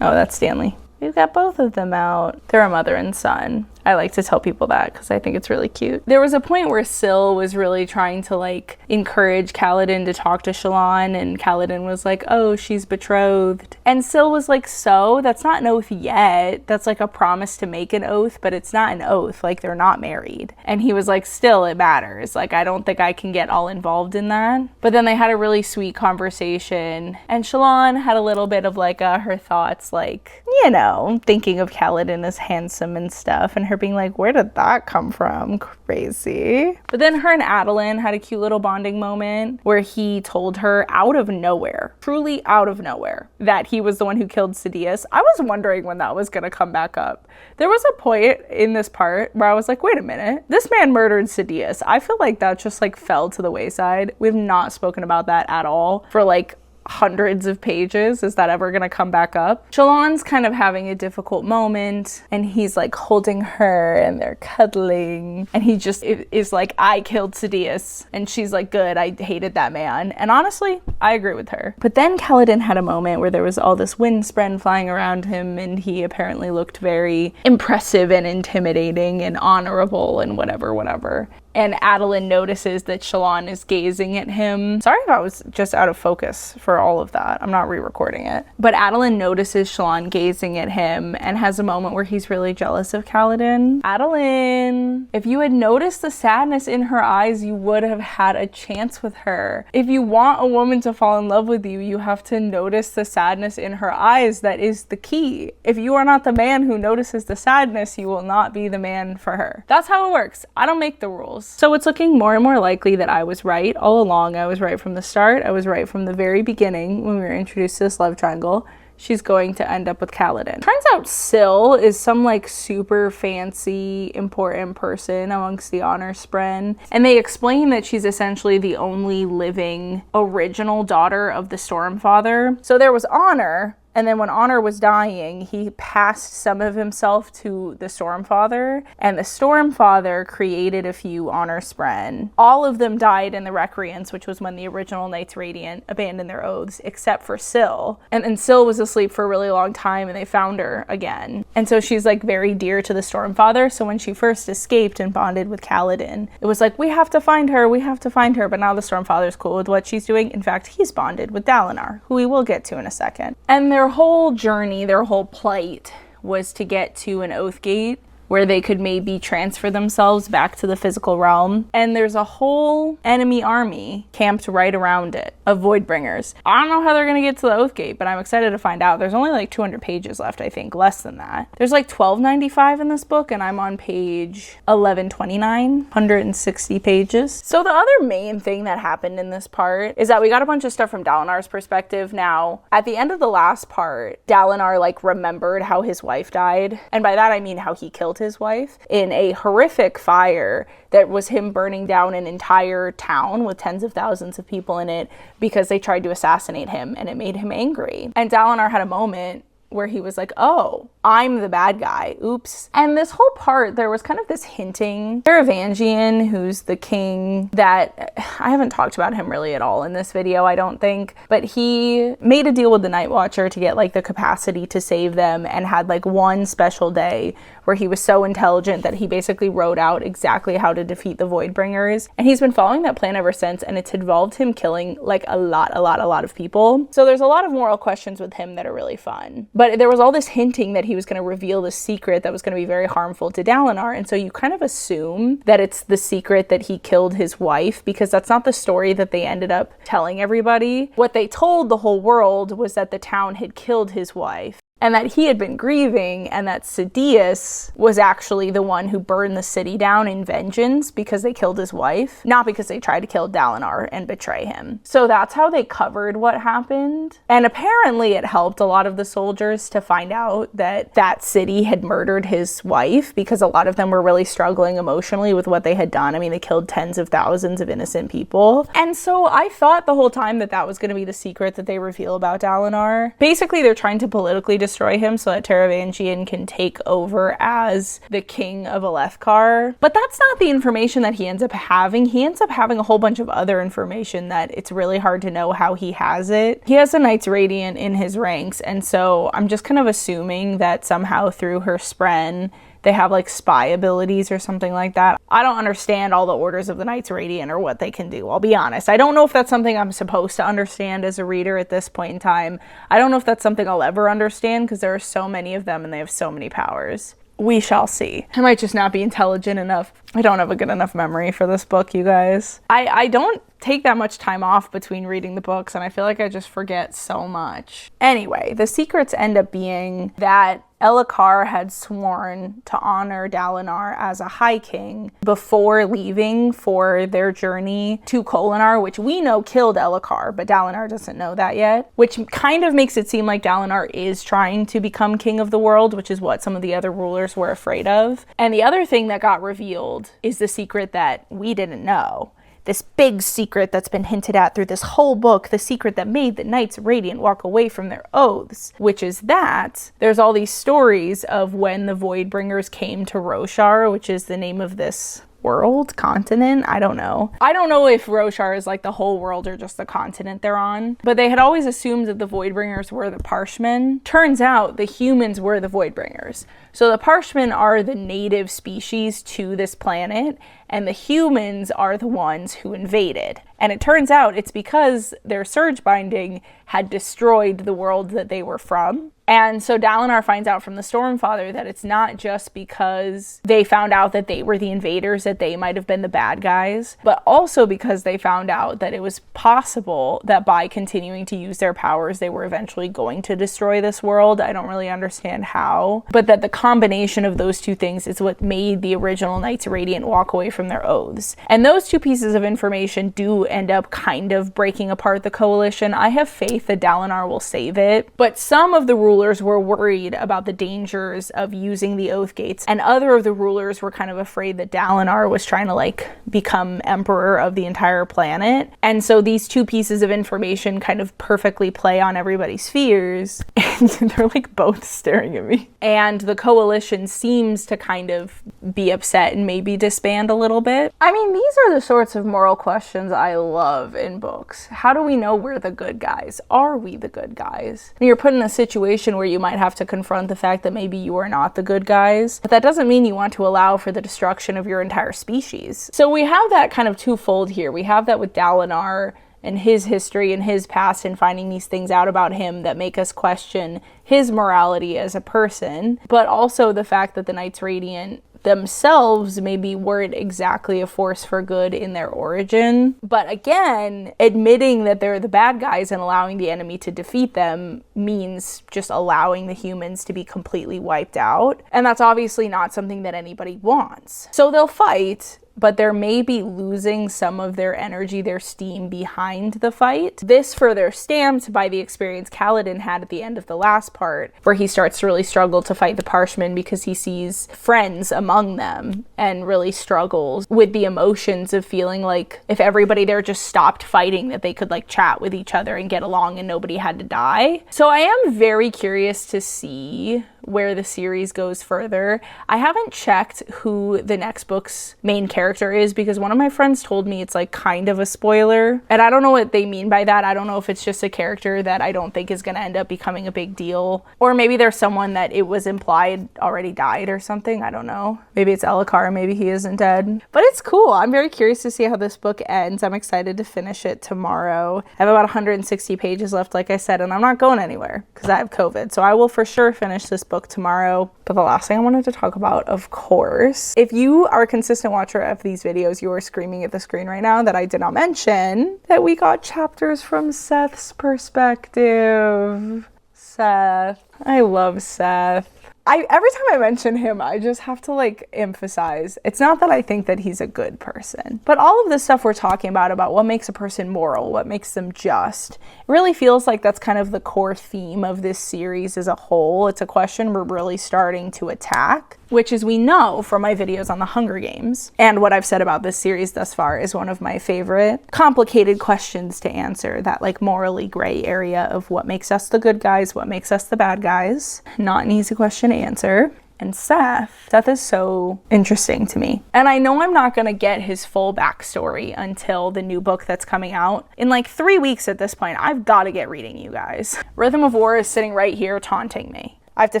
S1: Oh, that's Stanley. We've got both of them out. They're a mother and son. I like to tell people that because I think it's really cute. There was a point where Syl was really trying to like encourage Kaladin to talk to Shallan, and Kaladin was like, oh, she's betrothed. And Syl was like, so that's not an oath yet. That's like a promise to make an oath, but it's not an oath. Like, they're not married. And he was like, still, it matters. Like, I don't think I can get all involved in that. But then they had a really sweet conversation, and Shallan had a little bit of like her thoughts, like, you know, thinking of Kaladin as handsome and stuff, and her being like, where did that come from? Crazy. But then her and Adolin had a cute little bonding moment where he told her out of nowhere, truly out of nowhere, that he was the one who killed Sidious. I was wondering when that was gonna come back up. There was a point in this part where I was like, wait a minute, this man murdered Sidious. I feel like that just like fell to the wayside. We've not spoken about that at all for like hundreds of pages. Is that ever gonna come back up? Shallan's kind of having a difficult moment, and he's like holding her and they're cuddling, and he just is like, I killed Sidious, and she's like, good, I hated that man. And honestly, I agree with her. But then Kaladin had a moment where there was all this wind spren flying around him, and he apparently looked very impressive and intimidating and honorable and whatever. And Adolin notices that Shallan is gazing at him. Sorry if I was just out of focus for all of that. I'm not re-recording it. But Adolin notices Shallan gazing at him and has a moment where he's really jealous of Kaladin. Adolin, if you had noticed the sadness in her eyes, you would have had a chance with her. If you want a woman to fall in love with you, you have to notice the sadness in her eyes. That is the key. If you are not the man who notices the sadness, you will not be the man for her. That's how it works. I don't make the rules. So it's looking more and more likely that I was right all along. I was right from the start. I was right from the very beginning when we were introduced to this love triangle. She's going to end up with Kaladin. Turns out Syl is some like super fancy, important person amongst the Honor Spren. And they explain that she's essentially the only living original daughter of the Stormfather. So there was Honor, and then when Honor was dying, he passed some of himself to the Stormfather, and the Stormfather created a few Honor Spren. All of them died in the Recreance, which was when the original Knights Radiant abandoned their oaths, except for Syl. And then Syl was asleep for a really long time, and they found her again. And so she's like very dear to the Stormfather, so when she first escaped and bonded with Kaladin, it was like, we have to find her, but now the Stormfather's cool with what she's doing. In fact, he's bonded with Dalinar, who we will get to in a second. And their whole journey, their whole plight was to get to an oath gate where they could maybe transfer themselves back to the physical realm. And there's a whole enemy army camped right around it of Voidbringers. I don't know how they're gonna get to the oath gate, but I'm excited to find out. There's only like 200 pages left, I think, less than that. There's like 1295 in this book, and I'm on page 1129, 160 pages. So the other main thing that happened in this part is that we got a bunch of stuff from Dalinar's perspective. Now, at the end of the last part, Dalinar like remembered how his wife died. And by that I mean how he killed his wife in a horrific fire that was him burning down an entire town with tens of thousands of people in it because they tried to assassinate him, and it made him angry. And Dalinar had a moment where he was like, oh, I'm the bad guy. Oops. And this whole part, there was kind of this hinting. Taravangian, who's the king, that I haven't talked about him really at all in this video, I don't think, but he made a deal with the Night Watcher to get like the capacity to save them, and had like one special day where he was so intelligent that he basically wrote out exactly how to defeat the Voidbringers. And he's been following that plan ever since, and it's involved him killing like a lot of people. So there's a lot of moral questions with him that are really fun. But there was all this hinting that he was going to reveal the secret that was going to be very harmful to Dalinar, and so you kind of assume that it's the secret that he killed his wife, because that's not the story that they ended up telling everybody. What they told the whole world was that the town had killed his wife, and that he had been grieving, and that Sidious was actually the one who burned the city down in vengeance because they killed his wife, not because they tried to kill Dalinar and betray him. So that's how they covered what happened. And apparently it helped a lot of the soldiers to find out that that city had murdered his wife, because a lot of them were really struggling emotionally with what they had done. I mean, they killed tens of thousands of innocent people. And so I thought the whole time that that was going to be the secret that they reveal about Dalinar. Basically, they're trying to politically destroy him so that Taravangian can take over as the king of Alethkar. But that's not the information that he ends up having. He ends up having a whole bunch of other information that it's really hard to know how he has it. He has a Knights Radiant in his ranks, and so I'm just kind of assuming that somehow through her Spren, they have like spy abilities or something like that. I don't understand all the orders of the Knights Radiant or what they can do, I'll be honest. I don't know if that's something I'm supposed to understand as a reader at this point in time. I don't know if that's something I'll ever understand, because there are so many of them and they have so many powers. We shall see. I might just not be intelligent enough. I don't have a good enough memory for this book, you guys. I don't take that much time off between reading the books, and I feel like I just forget so much. Anyway, the secrets end up being that Elhokar had sworn to honor Dalinar as a High King before leaving for their journey to Kholinar, which we know killed Elhokar, but Dalinar doesn't know that yet, which kind of makes it seem like Dalinar is trying to become king of the world, which is what some of the other rulers were afraid of. And the other thing that got revealed is the secret that we didn't know. This big secret that's been hinted at through this whole book, the secret that made the Knights Radiant walk away from their oaths, which is that there's all these stories of when the Voidbringers came to Roshar, which is the name of this world, continent, I don't know. I don't know if Roshar is like the whole world or just the continent they're on, but they had always assumed that the Voidbringers were the Parshmen. Turns out the humans were the Voidbringers. So the Parshmen are the native species to this planet, and the humans are the ones who invaded. And it turns out it's because their surge binding had destroyed the world that they were from. And so Dalinar finds out from the Stormfather that it's not just because they found out that they were the invaders, that they might have been the bad guys, but also because they found out that it was possible that by continuing to use their powers, they were eventually going to destroy this world. I don't really understand how, but that the combination of those two things is what made the original Knights Radiant walk away from their oaths. And those two pieces of information do end up kind of breaking apart the coalition. I have faith that Dalinar will save it, but some of the rulers were worried about the dangers of using the Oath Gates, and other of the rulers were kind of afraid that Dalinar was trying to like become emperor of the entire planet. And so these two pieces of information kind of perfectly play on everybody's fears, and they're like both staring at me. And the coalition seems to kind of be upset and maybe disband a little bit. I mean, these are the sorts of moral questions I love in books. How do we know we're the good guys? Are we the good guys? And you're put in a situation where you might have to confront the fact that maybe you are not the good guys, but that doesn't mean you want to allow for the destruction of your entire species. So we have that kind of twofold here. We have that with Dalinar and his history and his past, and finding these things out about him that make us question his morality as a person, but also the fact that the Knights Radiant themselves maybe weren't exactly a force for good in their origin. But again, admitting that they're the bad guys and allowing the enemy to defeat them means just allowing the humans to be completely wiped out. And that's obviously not something that anybody wants. So they'll fight, but they're maybe losing some of their energy, their steam behind the fight. This further stamped by the experience Kaladin had at the end of the last part, where he starts to really struggle to fight the Parshmen because he sees friends among them and really struggles with the emotions of feeling like if everybody there just stopped fighting, that they could like chat with each other and get along and nobody had to die. So I am very curious to see where the series goes further. I haven't checked who the next book's main character is because one of my friends told me it's like kind of a spoiler, and I don't know what they mean by that. I don't know if it's just a character that I don't think is going to end up becoming a big deal, or maybe there's someone that it was implied already died or something. I don't know. Maybe it's Elhokar, maybe he isn't dead, but it's cool. I'm very curious to see how this book ends. I'm excited to finish it tomorrow. I have about 160 pages left, like I said, and I'm not going anywhere because I have COVID, so I will for sure finish this book tomorrow. But the last thing I wanted to talk about, of course, if you are a consistent watcher of these videos, you are screaming at the screen right now that I did not mention that we got chapters from Seth's perspective. Seth. I love Seth. Every time I mention him, I just have to like emphasize, it's not that I think that he's a good person, but all of this stuff we're talking about what makes a person moral, what makes them just, it really feels like that's kind of the core theme of this series as a whole. It's a question we're really starting to attack, which, as we know from my videos on the Hunger Games and what I've said about this series thus far, is one of my favorite complicated questions to answer, that like morally gray area of what makes us the good guys, what makes us the bad guys. Not an easy question to answer. And Seth is so interesting to me. And I know I'm not gonna get his full backstory until the new book that's coming out in like 3 weeks at this point. I've gotta get reading, you guys. Rhythm of War is sitting right here taunting me. I have to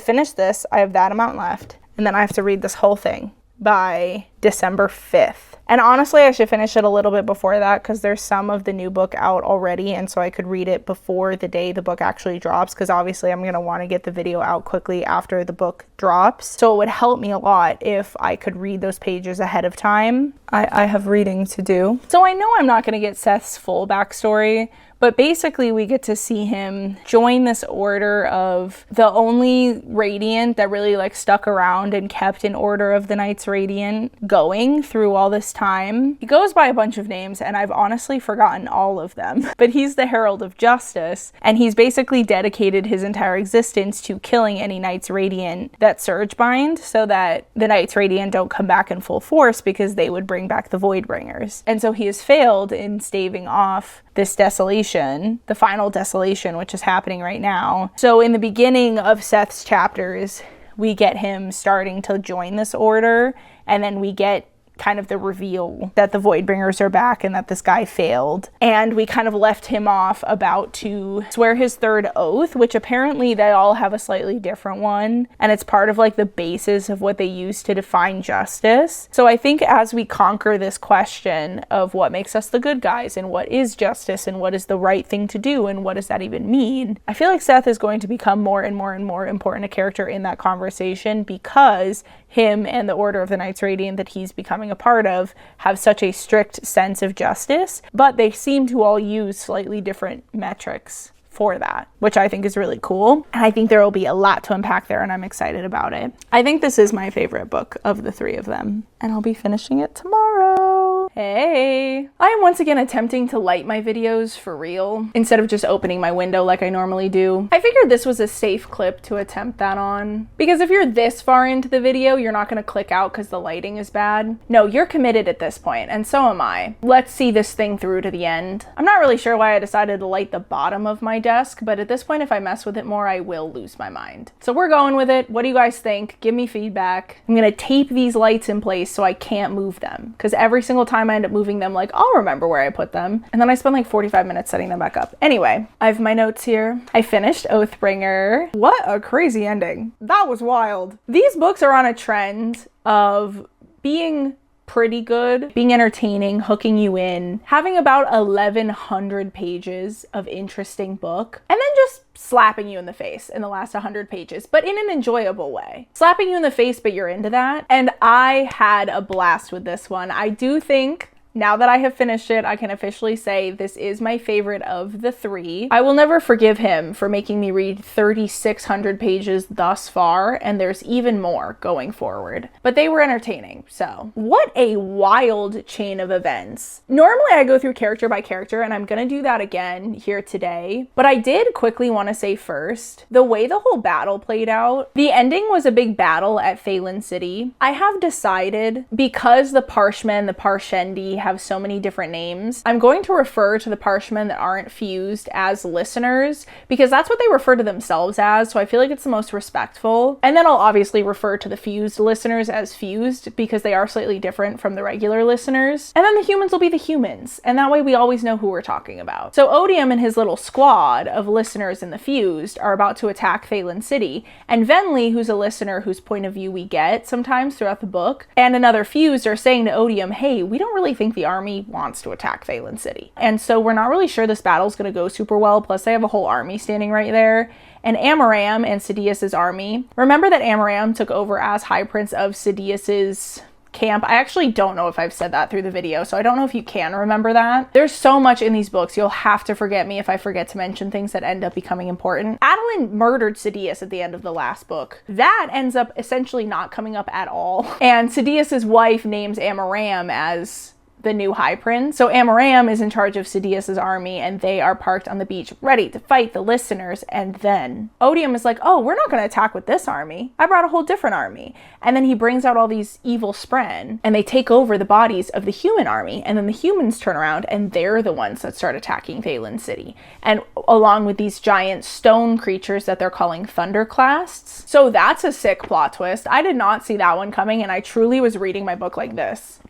S1: finish this, I have that amount left, and then I have to read this whole thing by December 5th. And honestly, I should finish it a little bit before that because there's some of the new book out already, and so I could read it before the day the book actually drops, because obviously I'm going to want to get the video out quickly after the book drops. So it would help me a lot if I could read those pages ahead of time. I have reading to do. So I know I'm not going to get Seth's full backstory, but basically we get to see him join this order of the only Radiant that really like stuck around and kept an order of the Knights Radiant going through all this time. He goes by a bunch of names and I've honestly forgotten all of them, but he's the Herald of Justice, and he's basically dedicated his entire existence to killing any Knights Radiant that surge bind so that the Knights Radiant don't come back in full force, because they would bring back the Voidbringers. And so he has failed in staving off this desolation, the final desolation, which is happening right now. So in the beginning of Seth's chapters, we get him starting to join this order, and then we get kind of the reveal that the Voidbringers are back and that this guy failed. And we kind of left him off about to swear his third oath, which apparently they all have a slightly different one, and it's part of like the basis of what they use to define justice. So I think as we conquer this question of what makes us the good guys and what is justice and what is the right thing to do and what does that even mean, I feel like Seth is going to become more and more and more important a character in that conversation, because him and the Order of the Knights Radiant that he's becoming a part of have such a strict sense of justice, but they seem to all use slightly different metrics for that, which I think is really cool. And I think there will be a lot to unpack there, and I'm excited about it. I think this is my favorite book of the three of them, and I'll be finishing it tomorrow. Hey! I am once again attempting to light my videos for real, instead of just opening my window like I normally do. I figured this was a safe clip to attempt that on, because if you're this far into the video, you're not gonna click out because the lighting is bad. No, you're committed at this point, and so am I. Let's see this thing through to the end. I'm not really sure why I decided to light the bottom of my desk, but at this point, if I mess with it more, I will lose my mind. So we're going with it. What do you guys think? Give me feedback. I'm gonna tape these lights in place so I can't move them, because every single time I end up moving them, like, I'll remember where I put them, and then I spend like 45 minutes setting them back up. Anyway, I have my notes here. I finished Oathbringer. What a crazy ending. That was wild. These books are on a trend of being pretty good, being entertaining, hooking you in, having about 1,100 pages of interesting book, and then just slapping you in the face in the last 100 pages, but in an enjoyable way. Slapping you in the face, but you're into that. And I had a blast with this one. I do think Now that I have finished it, I can officially say this is my favorite of the 3. I will never forgive him for making me read 3,600 pages thus far, and there's even more going forward. But they were entertaining, so. What a wild chain of events. Normally I go through character by character, and I'm gonna do that again here today. But I did quickly want to say first, the way the whole battle played out, the ending was a big battle at Phelan City. I have decided, because the Parshmen, the Parshendi, have so many different names, I'm going to refer to the Parshmen that aren't fused as listeners, because that's what they refer to themselves as, so I feel like it's the most respectful. And then I'll obviously refer to the fused listeners as fused, because they are slightly different from the regular listeners. And then the humans will be the humans, and that way we always know who we're talking about. So Odium and his little squad of listeners in the fused are about to attack Phelan City, and Venli, who's a listener whose point of view we get sometimes throughout the book, and another fused are saying to Odium, hey, we don't really think the army wants to attack Phelan City. And so we're not really sure this battle's gonna go super well, plus they have a whole army standing right there. And Amaram and Sidious's army. Remember that Amaram took over as High Prince of Sidious's camp. I actually don't know if I've said that through the video, so I don't know if you can remember that. There's so much in these books, you'll have to forget me if I forget to mention things that end up becoming important. Adeline murdered Sidious at the end of the last book. That ends up essentially not coming up at all. And Sidious's wife names Amaram as the new High Prince. So Amaram is in charge of Sidious's army, and they are parked on the beach ready to fight the listeners. And then Odium is like, oh, we're not going to attack with this army. I brought a whole different army. And then he brings out all these evil spren, and they take over the bodies of the human army. And then the humans turn around, and they're the ones that start attacking Phelan City. And along with these giant stone creatures that they're calling thunderclasts. So that's a sick plot twist. I did not see that one coming, and I truly was reading my book like this.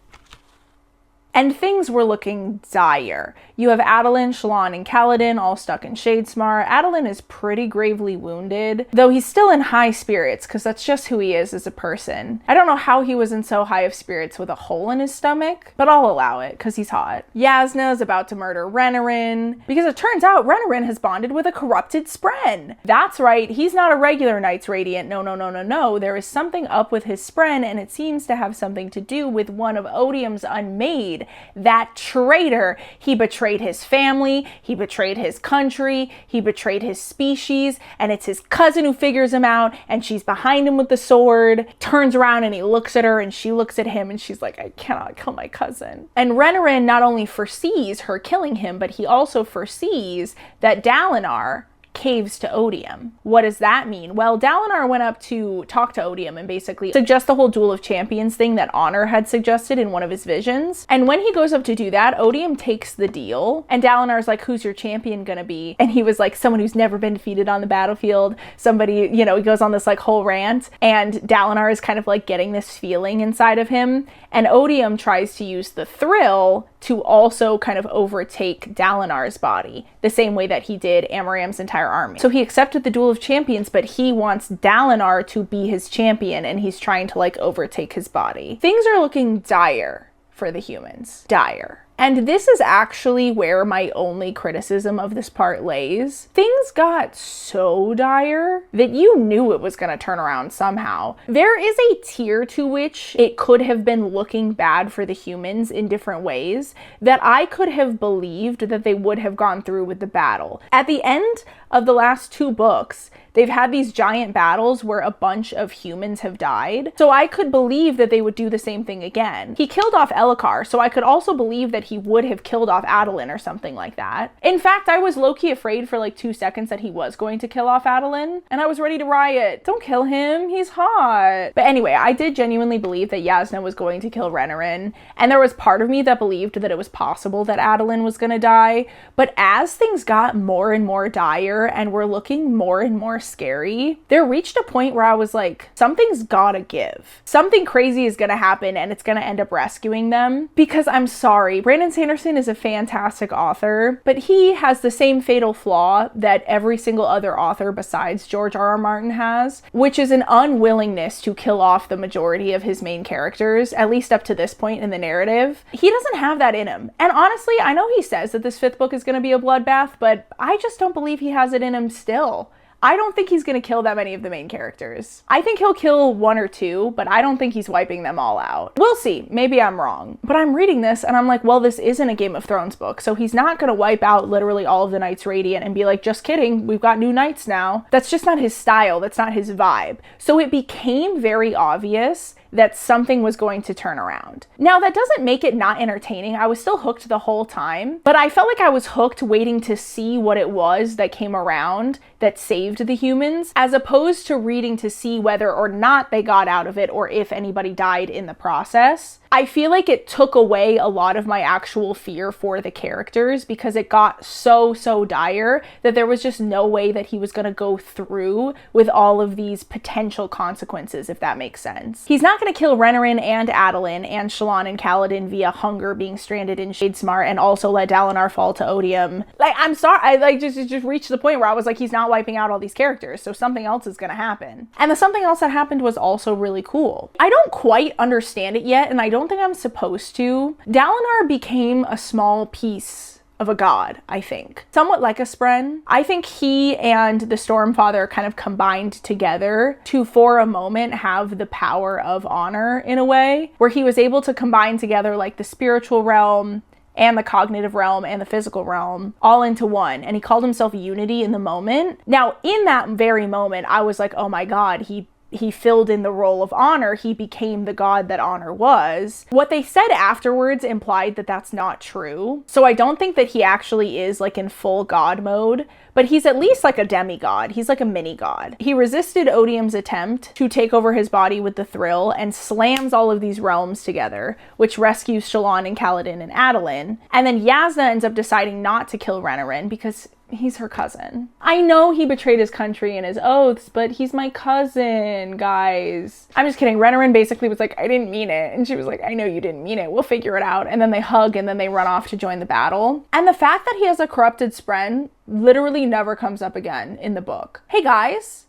S1: And things were looking dire. You have Adeline, Shallan, and Kaladin all stuck in Shadesmar. Adeline is pretty gravely wounded, though he's still in high spirits, because that's just who he is as a person. I don't know how he was in so high of spirits with a hole in his stomach, but I'll allow it, because he's hot. Yasna is about to murder Renarin, because it turns out Renarin has bonded with a corrupted spren. That's right, he's not a regular Knights Radiant. No. There is something up with his spren, and it seems to have something to do with one of Odium's unmade. That traitor. He betrayed his family, he betrayed his country, he betrayed his species, and it's his cousin who figures him out, and she's behind him with the sword, turns around and he looks at her and she looks at him and she's like, I cannot kill my cousin. And Renarin not only foresees her killing him, but he also foresees that Dalinar caves to Odium. What does that mean? Well, Dalinar went up to talk to Odium and basically suggest the whole Duel of Champions thing that Honor had suggested in one of his visions. And when he goes up to do that, Odium takes the deal. And Dalinar's like, who's your champion gonna be? And he was like, someone who's never been defeated on the battlefield. Somebody, you know, he goes on this like whole rant. And Dalinar is kind of like getting this feeling inside of him. And Odium tries to use the thrill to also kind of overtake Dalinar's body, the same way that he did Amaram's entire army. So he accepted the Duel of Champions, but he wants Dalinar to be his champion, and he's trying to like overtake his body. Things are looking dire for the humans. Dire. And this is actually where my only criticism of this part lays. Things got so dire that you knew it was going to turn around somehow. There is a tier to which it could have been looking bad for the humans in different ways that I could have believed that they would have gone through with the battle. At the end of the last 2 books, they've had these giant battles where a bunch of humans have died. So I could believe that they would do the same thing again. He killed off Elhokar, so I could also believe that he would have killed off Adeline or something like that. In fact, I was low-key afraid for like 2 seconds that he was going to kill off Adeline, and I was ready to riot. Don't kill him, he's hot. But anyway, I did genuinely believe that Yasna was going to kill Renarin, and there was part of me that believed that it was possible that Adeline was gonna die. But as things got more and more dire and were looking more and more scary, there reached a point where I was like, something's gotta give. Something crazy is gonna happen and it's gonna end up rescuing them. Because I'm sorry, Brandon Sanderson is a fantastic author, but he has the same fatal flaw that every single other author besides George R.R. Martin has, which is an unwillingness to kill off the majority of his main characters, at least up to this point in the narrative. He doesn't have that in him. And honestly, I know he says that this 5th book is gonna be a bloodbath, but I just don't believe he has it in him still. I don't think he's gonna kill that many of the main characters. I think he'll kill 1 or 2, but I don't think he's wiping them all out. We'll see, maybe I'm wrong. But I'm reading this and I'm like, well, this isn't a Game of Thrones book, so he's not gonna wipe out literally all of the Knights Radiant and be like, just kidding, we've got new knights now. That's just not his style, that's not his vibe. So it became very obvious that something was going to turn around. Now, that doesn't make it not entertaining. I was still hooked the whole time, but I felt like I was hooked waiting to see what it was that came around that saved the humans, as opposed to reading to see whether or not they got out of it or if anybody died in the process. I feel like it took away a lot of my actual fear for the characters because it got so dire that there was just no way that he was gonna go through with all of these potential consequences, if that makes sense. He's not gonna kill Renarin and Adolin and Shallan and Kaladin via hunger being stranded in Shadesmar and also let Dalinar fall to odium. Like, I'm sorry, I like just reached the point where I was like, he's not wiping out all these characters, so something else is gonna happen. And the something else that happened was also really cool. I don't quite understand it yet, and I don't think I'm supposed to. Dalinar became a small piece of a god, I think. Somewhat like a Spren. I think he and the Stormfather kind of combined together to, for a moment, have the power of honor in a way, where he was able to combine together like the spiritual realm and the cognitive realm and the physical realm all into one. And he called himself Unity in the moment. Now, in that very moment, I was like, oh my god, he filled in the role of honor. He became the god that honor was. What they said afterwards implied that that's not true. So I don't think that he actually is like in full god mode, but he's at least like a demigod. He's like a mini god. He resisted Odium's attempt to take over his body with the thrill and slams all of these realms together, which rescues Shallan and Kaladin and Adolin. And then Yasna ends up deciding not to kill Renarin because he's her cousin. I know he betrayed his country and his oaths, but he's my cousin, guys. I'm just kidding. Renarin basically was like, I didn't mean it. And she was like, I know you didn't mean it. We'll figure it out. And then they hug and then they run off to join the battle. And the fact that he has a corrupted Spren literally never comes up again in the book. Hey guys,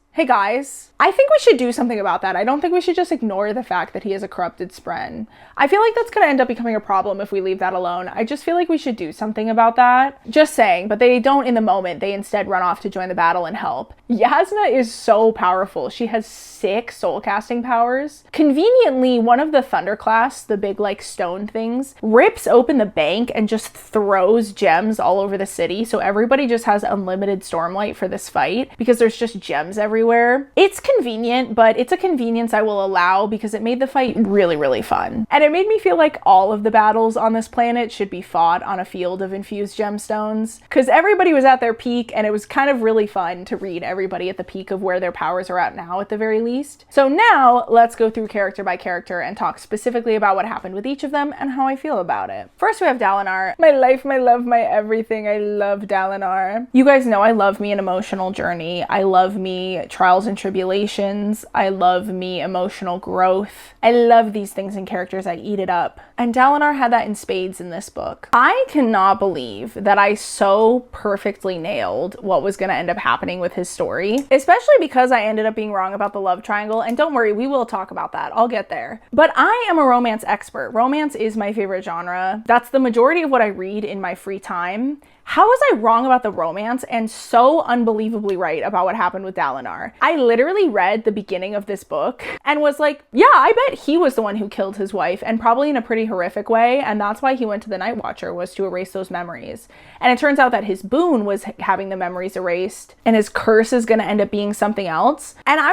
S1: I think we should do something about that. I don't think we should just ignore the fact that he is a corrupted Spren. I feel like that's going to end up becoming a problem if we leave that alone. I just feel like we should do something about that. Just saying, but they don't in the moment. They instead run off to join the battle and help. Yasna is so powerful. She has 6 soul casting powers. Conveniently, one of the Thunderclasts, the big like stone things, rips open the bank and just throws gems all over the city. So everybody just has unlimited stormlight for this fight because there's just gems everywhere. It's convenient, but it's a convenience I will allow because it made the fight really, really fun. And it made me feel like all of the battles on this planet should be fought on a field of infused gemstones because everybody was at their peak and it was kind of really fun to read everybody at the peak of where their powers are at now at the very least. So now let's go through character by character and talk specifically about what happened with each of them and how I feel about it. First we have Dalinar. My life, my love, my everything. I love Dalinar. You guys know I love me an emotional journey. I love me trials and tribulations. I love me emotional growth. I love these things in characters. I eat it up. And Dalinar had that in spades in this book. I cannot believe that I so perfectly nailed what was going to end up happening with his story, especially because I ended up being wrong about the love triangle. And don't worry, we will talk about that. I'll get there. But I am a romance expert. Romance is my favorite genre. That's the majority of what I read in my free time. How was I wrong about the romance and so unbelievably right about what happened with Dalinar? I literally read the beginning of this book and was like, yeah, I bet he was the one who killed his wife, and probably in a pretty horrific way, and that's why he went to the Night Watcher, was to erase those memories. And it turns out that his boon was having the memories erased, and his curse is going to end up being something else. And I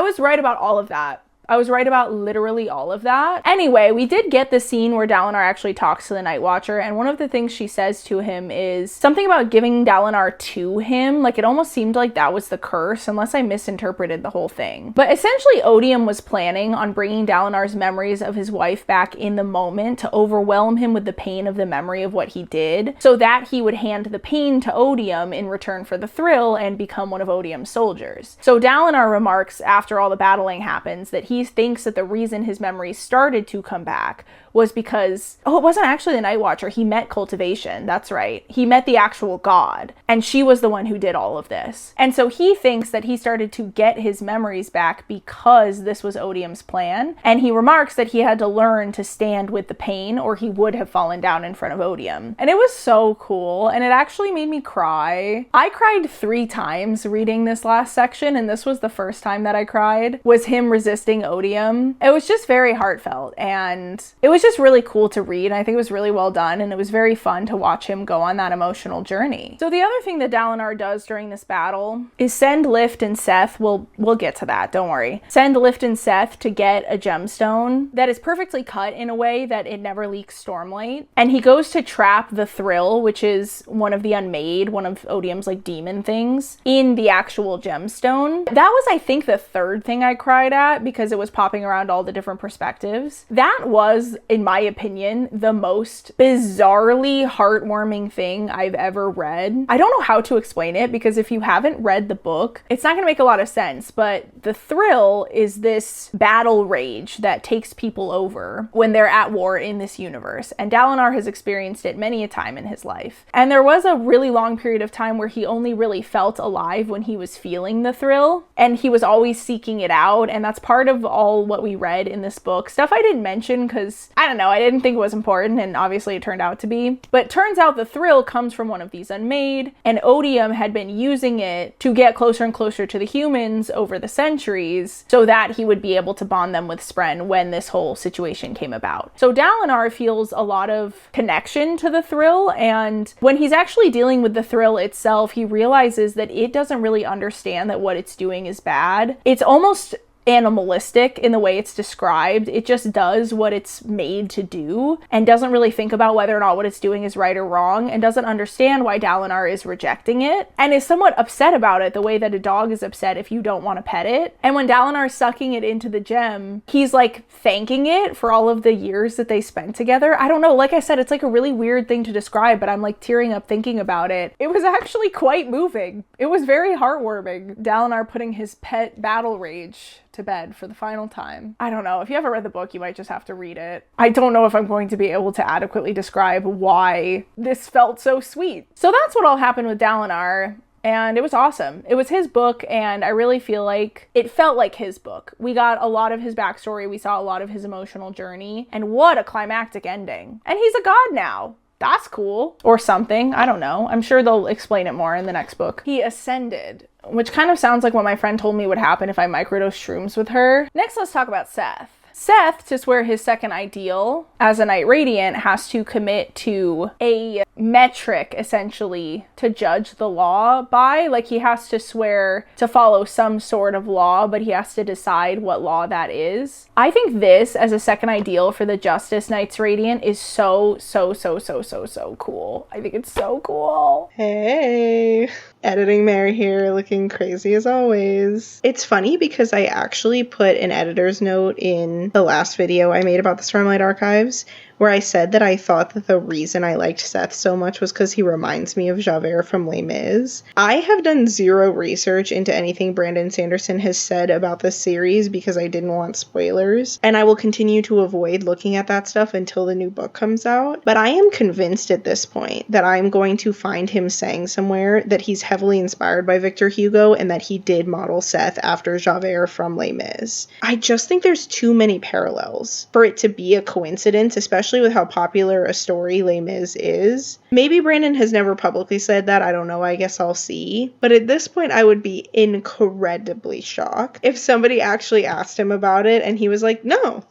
S1: was right about all of that. I was right about literally all of that. Anyway, we did get the scene where Dalinar actually talks to the Night Watcher, and one of the things she says to him is something about giving Dalinar to him. Like, it almost seemed like that was the curse, unless I misinterpreted the whole thing. But essentially, Odium was planning on bringing Dalinar's memories of his wife back in the moment to overwhelm him with the pain of the memory of what he did, so that he would hand the pain to Odium in return for the thrill and become one of Odium's soldiers. So Dalinar remarks after all the battling happens that he he thinks that the reason his memories started to come back was because, oh, it wasn't actually the Night Watcher. He met Cultivation. That's right. He met the actual god, and she was the one who did all of this. And so he thinks that he started to get his memories back because this was Odium's plan. And he remarks that he had to learn to stand with the pain or he would have fallen down in front of Odium. And it was so cool. And it actually made me cry. I cried 3 times reading this last section, and this was the first time that I cried, was him resisting Odium. It was just very heartfelt, and it was just really cool to read. I think it was really well done, and it was very fun to watch him go on that emotional journey. So the other thing that Dalinar does during this battle is send Lift and Seth, we'll get to that, don't worry. Send Lift and Seth to get a gemstone that is perfectly cut in a way that it never leaks stormlight. And he goes to trap the Thrill, which is one of the Unmade, one of Odium's like demon things, in the actual gemstone. That was, I think, the 3rd thing I cried at because it was popping around all the different perspectives. That was, in my opinion, the most bizarrely heartwarming thing I've ever read. I don't know how to explain it because if you haven't read the book, it's not gonna make a lot of sense, but the Thrill is this battle rage that takes people over when they're at war in this universe, and Dalinar has experienced it many a time in his life. And there was a really long period of time where he only really felt alive when he was feeling the Thrill, and he was always seeking it out, and that's part of all what we read in this book. Stuff I didn't mention because, I don't know, I didn't think it was important, and obviously it turned out to be. But turns out the Thrill comes from one of these Unmade, and Odium had been using it to get closer and closer to the humans over the centuries so that he would be able to bond them with Spren when this whole situation came about. So Dalinar feels a lot of connection to the Thrill, and when he's actually dealing with the Thrill itself, he realizes that it doesn't really understand that what it's doing is bad. It's almost animalistic in the way it's described. It just does what it's made to do and doesn't really think about whether or not what it's doing is right or wrong, and doesn't understand why Dalinar is rejecting it, and is somewhat upset about it the way that a dog is upset if you don't want to pet it. And when Dalinar's sucking it into the gem, he's like thanking it for all of the years that they spent together. I don't know, like I said, it's like a really weird thing to describe, but I'm like tearing up thinking about it. It was actually quite moving. It was very heartwarming. Dalinar putting his pet battle rage to bed for the final time. I don't know. If you haven't read the book, you might just have to read it. I don't know if I'm going to be able to adequately describe why this felt so sweet. So that's what all happened with Dalinar. And it was awesome. It was his book, and I really feel like it felt like his book. We got a lot of his backstory. We saw a lot of his emotional journey. And what a climactic ending. And he's a god now. That's cool. Or something. I don't know. I'm sure they'll explain it more in the next book. He ascended, which kind of sounds like what my friend told me would happen if I microdosed shrooms with her. Next, let's talk about Seth. Seth, to swear his second ideal as a Knight Radiant, has to commit to a metric, essentially, to judge the law by. Like, he has to swear to follow some sort of law, but he has to decide what law that is. I think this, as a second ideal for the Justice Knights Radiant, is so cool. I think it's so cool.
S2: Hey, editing Mary here, looking crazy as always. It's funny because I actually put an editor's note in the last video I made about the Stormlight Archives, where I said that I thought that the reason I liked Seth so much was because he reminds me of Javert from Les Mis. I have done zero research into anything Brandon Sanderson has said about this series because I didn't want spoilers, and I will continue to avoid looking at that stuff until the new book comes out. But I am convinced at this point that I'm going to find him saying somewhere that he's heavily inspired by Victor Hugo and that he did model Seth after Javert from Les Mis. I just think there's too many parallels for it to be a coincidence, especially with how popular a story Les Mis is. Maybe Brandon has never publicly said that, I don't know, I guess I'll see. But at this point, I would be incredibly shocked if somebody actually asked him about it and he was like, no,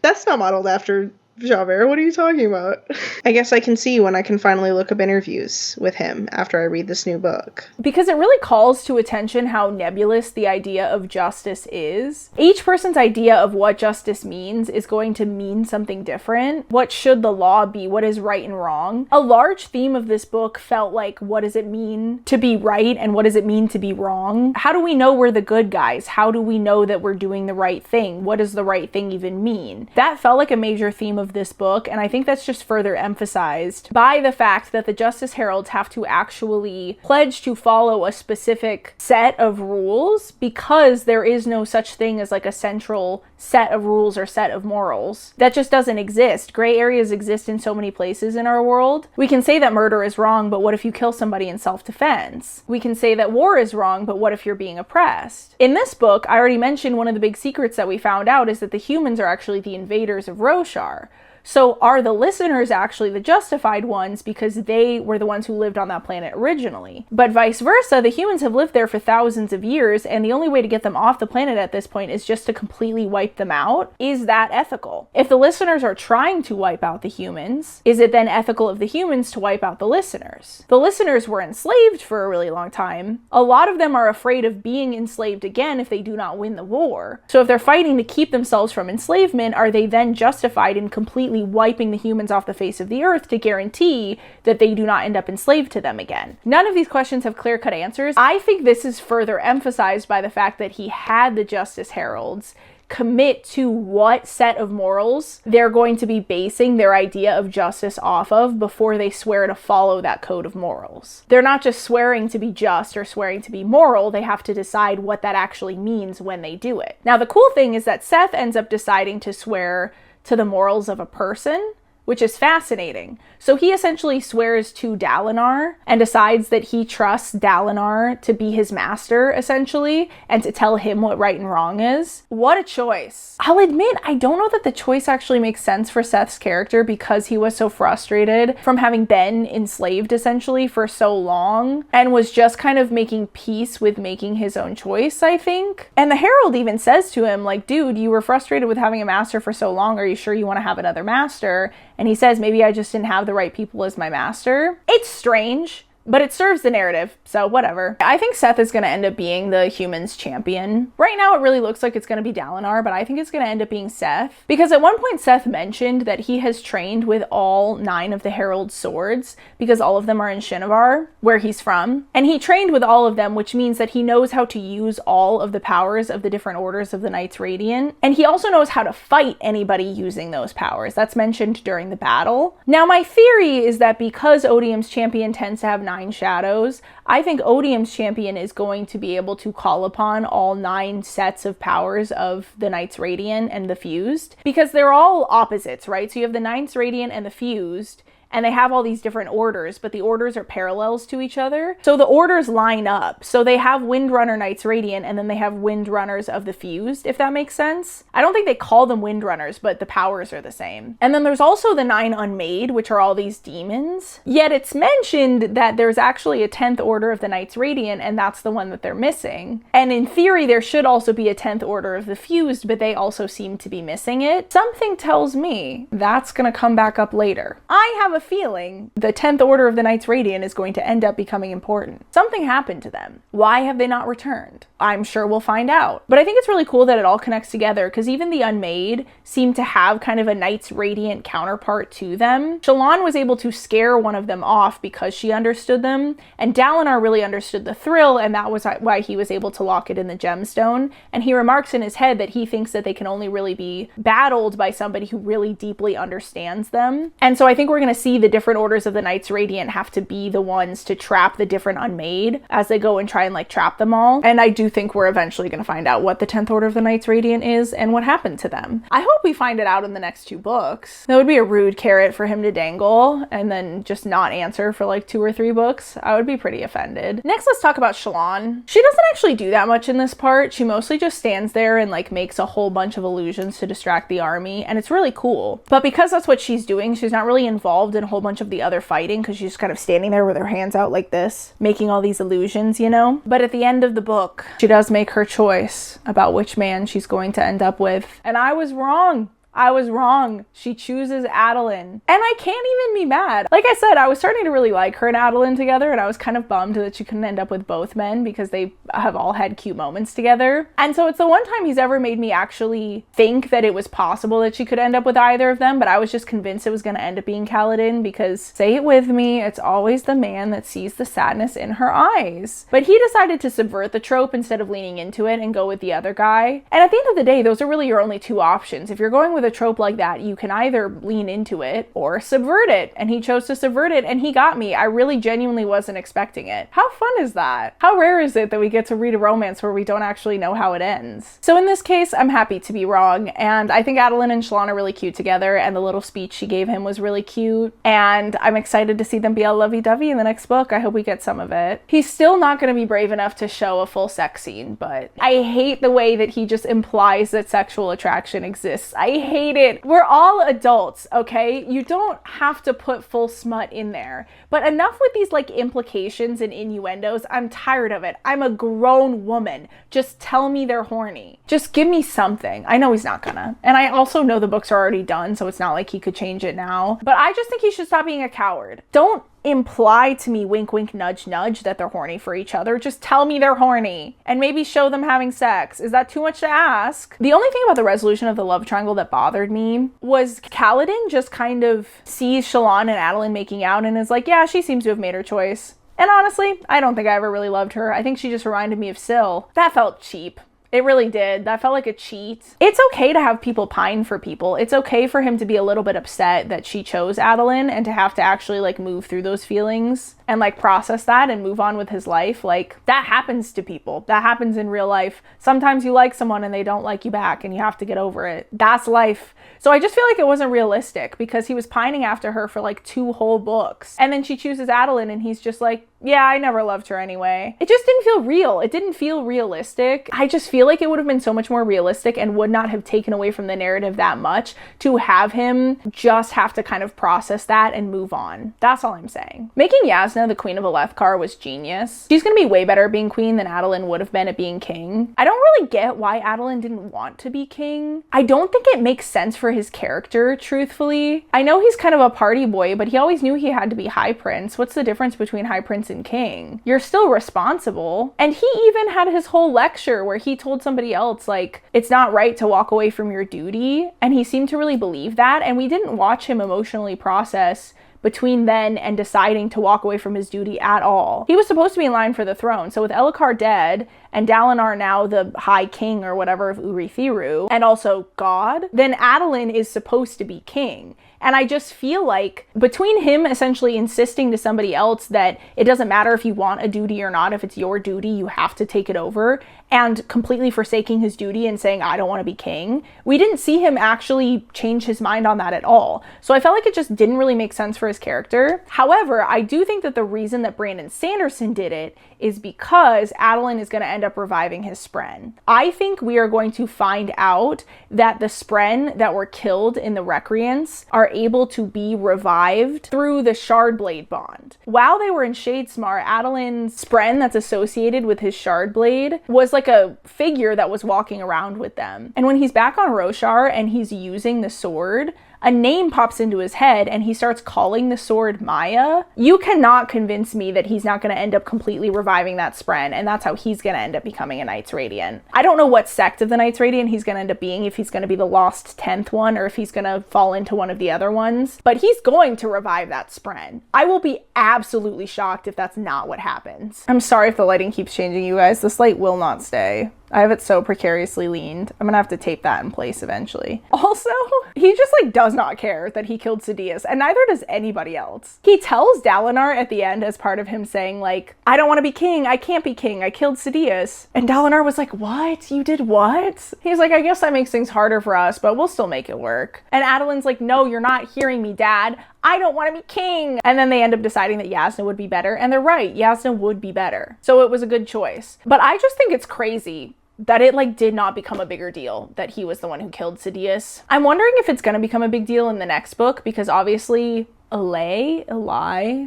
S2: that's not modeled after Javert, what are you talking about? I guess I can see when I can finally look up interviews with him after I read this new book.
S1: Because it really calls to attention how nebulous the idea of justice is. Each person's idea of what justice means is going to mean something different. What should the law be? What is right and wrong? A large theme of this book felt like, what does it mean to be right and what does it mean to be wrong? How do we know we're the good guys? How do we know that we're doing the right thing? What does the right thing even mean? That felt like a major theme of of this book, and I think that's just further emphasized by the fact that the Justice Heralds have to actually pledge to follow a specific set of rules, because there is no such thing as like a central set of rules or set of morals. That just doesn't exist. Gray areas exist in so many places in our world. We can say that murder is wrong, but what if you kill somebody in self-defense? We can say that war is wrong, but what if you're being oppressed? In this book, I already mentioned one of the big secrets that we found out is that the humans are actually the invaders of Roshar. So are the listeners actually the justified ones because they were the ones who lived on that planet originally? But vice versa, the humans have lived there for thousands of years, and the only way to get them off the planet at this point is just to completely wipe them out. Is that ethical? If the listeners are trying to wipe out the humans, is it then ethical of the humans to wipe out the listeners? The listeners were enslaved for a really long time. A lot of them are afraid of being enslaved again if they do not win the war. So if they're fighting to keep themselves from enslavement, are they then justified in completely wiping the humans off the face of the earth to guarantee that they do not end up enslaved to them again? None of these questions have clear-cut answers. I think this is further emphasized by the fact that he had the Justice Heralds commit to what set of morals they're going to be basing their idea of justice off of before they swear to follow that code of morals. They're not just swearing to be just or swearing to be moral, they have to decide what that actually means when they do it. Now, the cool thing is that Seth ends up deciding to swear to the morals of a person, which is fascinating. So he essentially swears to Dalinar and decides that he trusts Dalinar to be his master, essentially, and to tell him what right and wrong is. What a choice. I'll admit, I don't know that the choice actually makes sense for Seth's character because he was so frustrated from having been enslaved, essentially, for so long, and was just kind of making peace with making his own choice, I think. And the Herald even says to him, like, dude, you were frustrated with having a master for so long. Are you sure you want to have another master? And he says, maybe I just didn't have the right people as my master. It's strange, but it serves the narrative, so whatever. I think Seth is going to end up being the humans champion. Right now it really looks like it's going to be Dalinar, but I think it's going to end up being Seth. Because at one point Seth mentioned that he has trained with all 9 of the Herald's swords, because all of them are in Shinovar, where he's from. And he trained with all of them, which means that he knows how to use all of the powers of the different orders of the Knights Radiant. And he also knows how to fight anybody using those powers. That's mentioned during the battle. Now, my theory is that because Odium's champion tends to have 9 shadows, I think Odium's champion is going to be able to call upon all 9 sets of powers of the Knights Radiant and the Fused, because they're all opposites, right? So you have the Knights Radiant and the Fused, and they have all these different orders, but the orders are parallels to each other. So the orders line up. So they have Windrunner Knights Radiant, and then they have Windrunners of the Fused, if that makes sense. I don't think they call them Windrunners, but the powers are the same. And then there's also the 9 Unmade, which are all these demons. Yet it's mentioned that there's actually a 10th order of the Knights Radiant, and that's the one that they're missing. And in theory, there should also be a 10th order of the Fused, but they also seem to be missing it. Something tells me that's gonna come back up later. I have a feeling the 10th order of the Knights Radiant is going to end up becoming important. Something happened to them. Why have they not returned? I'm sure we'll find out. But I think it's really cool that it all connects together, because even the Unmade seem to have kind of a Knights Radiant counterpart to them. Shallan was able to scare one of them off because she understood them, and Dalinar really understood the thrill, and that was why he was able to lock it in the gemstone. And he remarks in his head that he thinks that they can only really be battled by somebody who really deeply understands them. And so I think we're going to see the different orders of the Knights Radiant have to be the ones to trap the different Unmade as they go and try and like trap them all. And I do think we're eventually going to find out what the 10th order of the Knights Radiant is and what happened to them. I hope we find it out in the next 2 books. That would be a rude carrot for him to dangle and then just not answer for like 2 or 3 books. I would be pretty offended. Next, let's talk about Shallan. She doesn't actually do that much in this part. She mostly just stands there and like makes a whole bunch of illusions to distract the army, and it's really cool. But because that's what she's doing, she's not really involved in a whole bunch of the other fighting, because she's just kind of standing there with her hands out like this, making all these illusions, you know? But at the end of the book, she does make her choice about which man she's going to end up with. And I was wrong. I was wrong. She chooses Adolin. And I can't even be mad. Like I said, I was starting to really like her and Adolin together, and I was kind of bummed that she couldn't end up with both men because they have all had cute moments together. And so it's the one time he's ever made me actually think that it was possible that she could end up with either of them, but I was just convinced it was going to end up being Kaladin because, say it with me, it's always the man that sees the sadness in her eyes. But he decided to subvert the trope instead of leaning into it and go with the other guy. And at the end of the day, those are really your only 2 options. If you're going with with a trope like that, you can either lean into it or subvert it. And he chose to subvert it, and he got me. I really genuinely wasn't expecting it. How fun is that? How rare is it that we get to read a romance where we don't actually know how it ends? So in this case, I'm happy to be wrong. And I think Adeline and Shallan are really cute together, and the little speech she gave him was really cute. And I'm excited to see them be all lovey-dovey in the next book. I hope we get some of it. He's still not going to be brave enough to show a full sex scene, but I hate the way that he just implies that sexual attraction exists. I hate it. We're all adults, okay? You don't have to put full smut in there. But enough with these like implications and innuendos. I'm tired of it. I'm a grown woman. Just tell me they're horny. Just give me something. I know he's not gonna. And I also know the books are already done, so it's not like he could change it now. But I just think he should stop being a coward. Don't imply to me, wink wink nudge nudge, that they're horny for each other. Just tell me they're horny and maybe show them having sex. Is that too much to ask? The only thing about the resolution of the love triangle that bothered me was Kaladin just kind of sees Shallan and Adeline making out and is like, yeah, she seems to have made her choice. And honestly, I don't think I ever really loved her. I think she just reminded me of Syl. That felt cheap. It really did. That felt like a cheat. It's okay to have people pine for people. It's okay for him to be a little bit upset that she chose Adeline and to have to actually like move through those feelings and like process that and move on with his life. Like that happens to people. That happens in real life. Sometimes you like someone and they don't like you back and you have to get over it. That's life. So I just feel like it wasn't realistic because he was pining after her for like 2 whole books. And then she chooses Adeline and he's just like, yeah, I never loved her anyway. It just didn't feel real. It didn't feel realistic. I just feel like it would have been so much more realistic and would not have taken away from the narrative that much to have him just have to kind of process that and move on. That's all I'm saying. Making Yasna the Queen of Alethkar was genius. She's gonna be way better at being queen than Adeline would have been at being king. I don't really get why Adeline didn't want to be king. I don't think it makes sense for his character, truthfully. I know he's kind of a party boy, but he always knew he had to be High Prince. What's the difference between High Prince and king? You're still responsible. And he even had his whole lecture where he told somebody else, like, it's not right to walk away from your duty. And he seemed to really believe that. And we didn't watch him emotionally process between then and deciding to walk away from his duty at all. He was supposed to be in line for the throne. So with Elhokar dead and Dalinar now the High King or whatever of Urithiru, and also God, then Adeline is supposed to be king. And I just feel like between him essentially insisting to somebody else that it doesn't matter if you want a duty or not, if it's your duty, you have to take it over, and completely forsaking his duty and saying, I don't want to be king, we didn't see him actually change his mind on that at all. So I felt like it just didn't really make sense for his character. However, I do think that the reason that Brandon Sanderson did it is because Adeline is going to end up reviving his Spren. I think we are going to find out that the Spren that were killed in the Recreants are able to be revived through the Shardblade bond. While they were in Shadesmar, Adeline's Spren that's associated with his Shardblade was like a figure that was walking around with them. And when he's back on Roshar and he's using the sword, a name pops into his head and he starts calling the sword Maya. You cannot convince me that he's not going to end up completely reviving that Spren, and that's how he's going to end up becoming a Knights Radiant. I don't know what sect of the Knights Radiant he's going to end up being, if he's going to be the lost 10th one or if he's going to fall into one of the other ones, but he's going to revive that Spren. I will be absolutely shocked if that's not what happens. I'm sorry if the lighting keeps changing, you guys. This light will not stay. I have it so precariously leaned. I'm gonna have to tape that in place eventually. Also, he just like does not care that he killed Sidious, and neither does anybody else. He tells Dalinar at the end as part of him saying like, I don't want to be king, I can't be king, I killed Sidious. And Dalinar was like, what? You did what? He's like, I guess that makes things harder for us, but we'll still make it work. And Adeline's like, no, you're not hearing me, Dad. I don't want to be king. And then they end up deciding that Yasna would be better. And they're right, Yasna would be better. So it was a good choice. But I just think it's crazy that it like did not become a bigger deal that he was the one who killed Sidious. I'm wondering if it's going to become a big deal in the next book, because obviously Eli,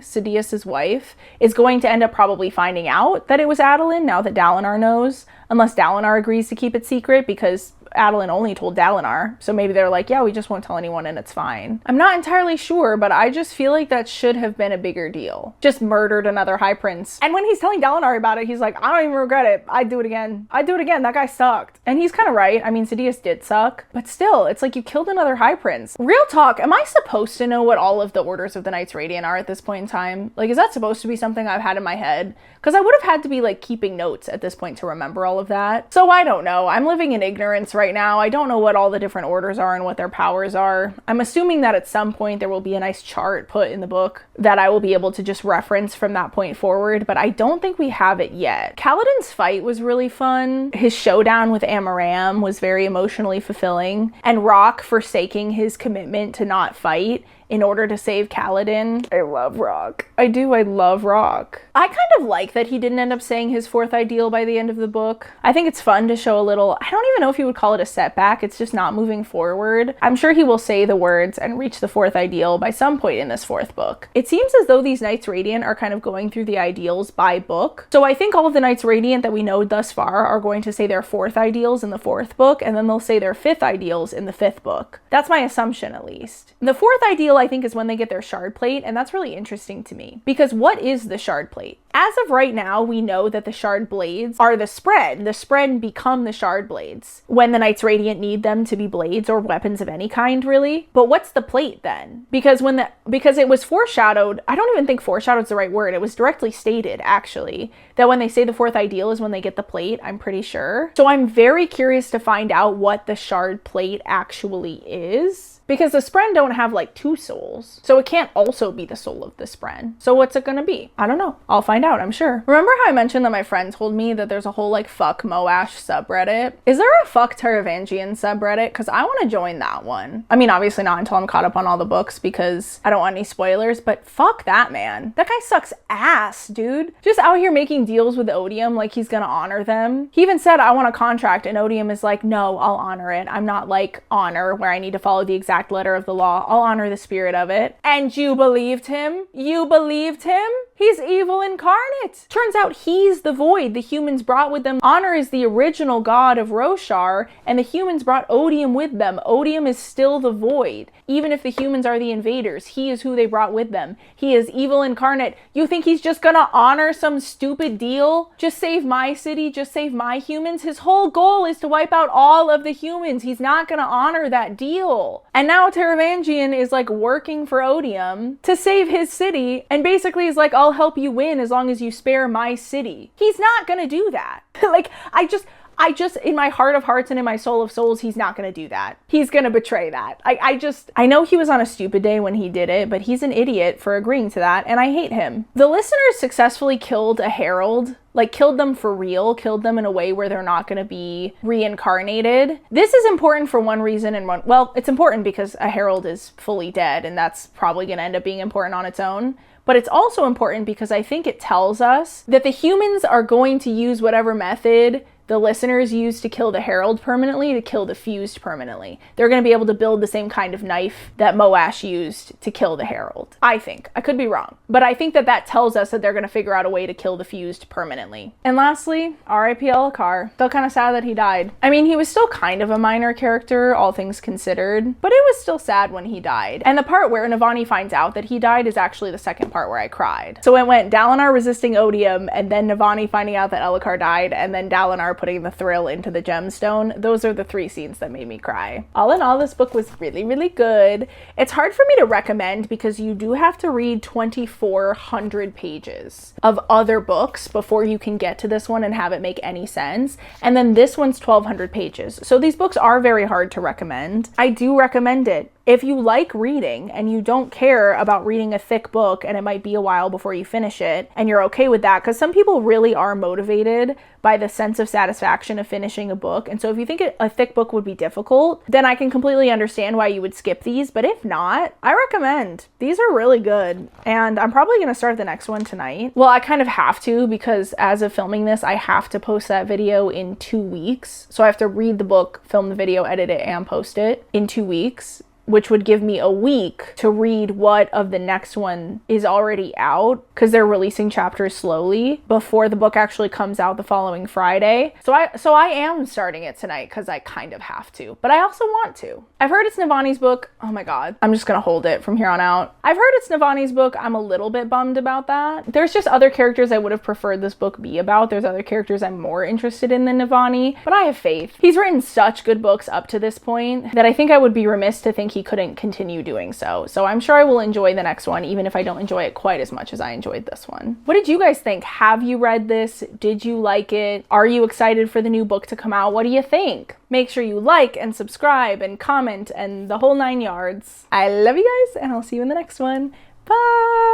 S1: Sidious's wife, is going to end up probably finding out that it was Adeline now that Dalinar knows, unless Dalinar agrees to keep it secret, because Adeline only told Dalinar, so maybe they're like, yeah, we just won't tell anyone and it's fine. I'm not entirely sure, but I just feel like that should have been a bigger deal. Just murdered another High Prince. And when he's telling Dalinar about it, he's like, I don't even regret it. I'd do it again. I'd do it again. That guy sucked. And he's kind of right. I mean, Sidious did suck, but still, it's like you killed another High Prince. Real talk, am I supposed to know what all of the orders of the Knights Radiant are at this point in time? Like, is that supposed to be something I've had in my head? Because I would have had to be like keeping notes at this point to remember all of that. So I don't know. I'm living in ignorance right right now. I don't know what all the different orders are and what their powers are. I'm assuming that at some point there will be a nice chart put in the book that I will be able to just reference from that point forward, but I don't think we have it yet. Kaladin's fight was really fun. His showdown with Amaram was very emotionally fulfilling, and Rock forsaking his commitment to not fight in order to save Kaladin. I love Rock. I love Rock. I kind of like that he didn't end up saying his fourth ideal by the end of the book. I think it's fun to show a little, I don't even know if you would call it a setback, it's just not moving forward. I'm sure he will say the words and reach the fourth ideal by some point in this fourth book. It seems as though these Knights Radiant are kind of going through the ideals by book. So I think all of the Knights Radiant that we know thus far are going to say their fourth ideals in the fourth book, and then they'll say their fifth ideals in the fifth book. That's my assumption, at least. The fourth ideal, I think, is when they get their shard plate, and that's really interesting to me. Because what is the shard plate? As of right now, we know that the shard blades are the spread. The spread become the shard blades when the Knights Radiant need them to be blades or weapons of any kind, really. But what's the plate then? Because it was foreshadowed, I don't even think foreshadowed is the right word. It was directly stated, actually, that when they say the fourth ideal is when they get the plate, I'm pretty sure. So I'm very curious to find out what the shard plate actually is. Because the Spren don't have like two souls. So it can't also be the soul of the Spren. So what's it gonna be? I don't know. I'll find out, I'm sure. Remember how I mentioned that my friend told me that there's a whole like fuck Moash subreddit? Is there a fuck Taravangian subreddit? Because I want to join that one. I mean, obviously not until I'm caught up on all the books because I don't want any spoilers, but fuck that man. That guy sucks ass, dude. Just out here making deals with Odium like he's gonna honor them. He even said, I want a contract, and Odium is like, no, I'll honor it. I'm not like honor where I need to follow the exact letter of the law. I'll honor the spirit of it. And you believed him? You believed him? He's evil incarnate. Turns out he's the void the humans brought with them. Honor is the original god of Roshar, and the humans brought Odium with them. Odium is still the void. Even if the humans are the invaders, he is who they brought with them. He is evil incarnate. You think he's just gonna honor some stupid deal? Just save my city, just save my humans? His whole goal is to wipe out all of the humans. He's not gonna honor that deal. And now Taravangian is like working for Odium to save his city, and basically is like, I'll help you win as long as you spare my city. He's not gonna do that. Like, I just, in my heart of hearts and in my soul of souls, he's not gonna do that. He's gonna betray that. I know he was on a stupid day when he did it, but he's an idiot for agreeing to that, and I hate him. The listeners successfully killed a herald. Like, killed them for real, killed them in a way where they're not gonna be reincarnated. This is important for one reason and one, well, it's important because a herald is fully dead, and that's probably gonna end up being important on its own. But it's also important because I think it tells us that the humans are going to use whatever method the listeners use to kill the herald permanently to kill the fused permanently. They're going to be able to build the same kind of knife that Moash used to kill the herald. I think. I could be wrong. But I think that that tells us that they're going to figure out a way to kill the fused permanently. And lastly, R.I.P. Elhokar. Still kind of sad that he died. I mean, he was still kind of a minor character, all things considered, but it was still sad when he died. And the part where Navani finds out that he died is actually the second part where I cried. So it went Dalinar resisting Odium, and then Navani finding out that Elhokar died, and then Dalinar putting the thrill into the gemstone. Those are the three scenes that made me cry. All in all, this book was really, really good. It's hard for me to recommend because you do have to read 2,400 pages of other books before you can get to this one and have it make any sense. And then this one's 1,200 pages. So these books are very hard to recommend. I do recommend it. If you like reading and you don't care about reading a thick book and it might be a while before you finish it, and you're okay with that, because some people really are motivated by the sense of satisfaction of finishing a book. And so if you think a thick book would be difficult, then I can completely understand why you would skip these. But if not, I recommend. These are really good. And I'm probably going to start the next one tonight. Well, I kind of have to, because as of filming this, I have to post that video in 2 weeks. So I have to read the book, film the video, edit it, and post it in 2 weeks, which would give me a week to read what of the next one is already out, because they're releasing chapters slowly before the book actually comes out the following Friday. So I am starting it tonight because I kind of have to, but I also want to. I've heard it's Navani's book. Oh my God. I'm just gonna hold it from here on out. I've heard it's Navani's book. I'm a little bit bummed about that. There's just other characters I would have preferred this book be about. There's other characters I'm more interested in than Navani, but I have faith. He's written such good books up to this point that I think I would be remiss to think he he couldn't continue doing so. So I'm sure I will enjoy the next one, even if I don't enjoy it quite as much as I enjoyed this one. What did you guys think? Have you read this? Did you like it? Are you excited for the new book to come out? What do you think? Make sure you like and subscribe and comment and the whole 9 yards. I love you guys, and I'll see you in the next one. Bye!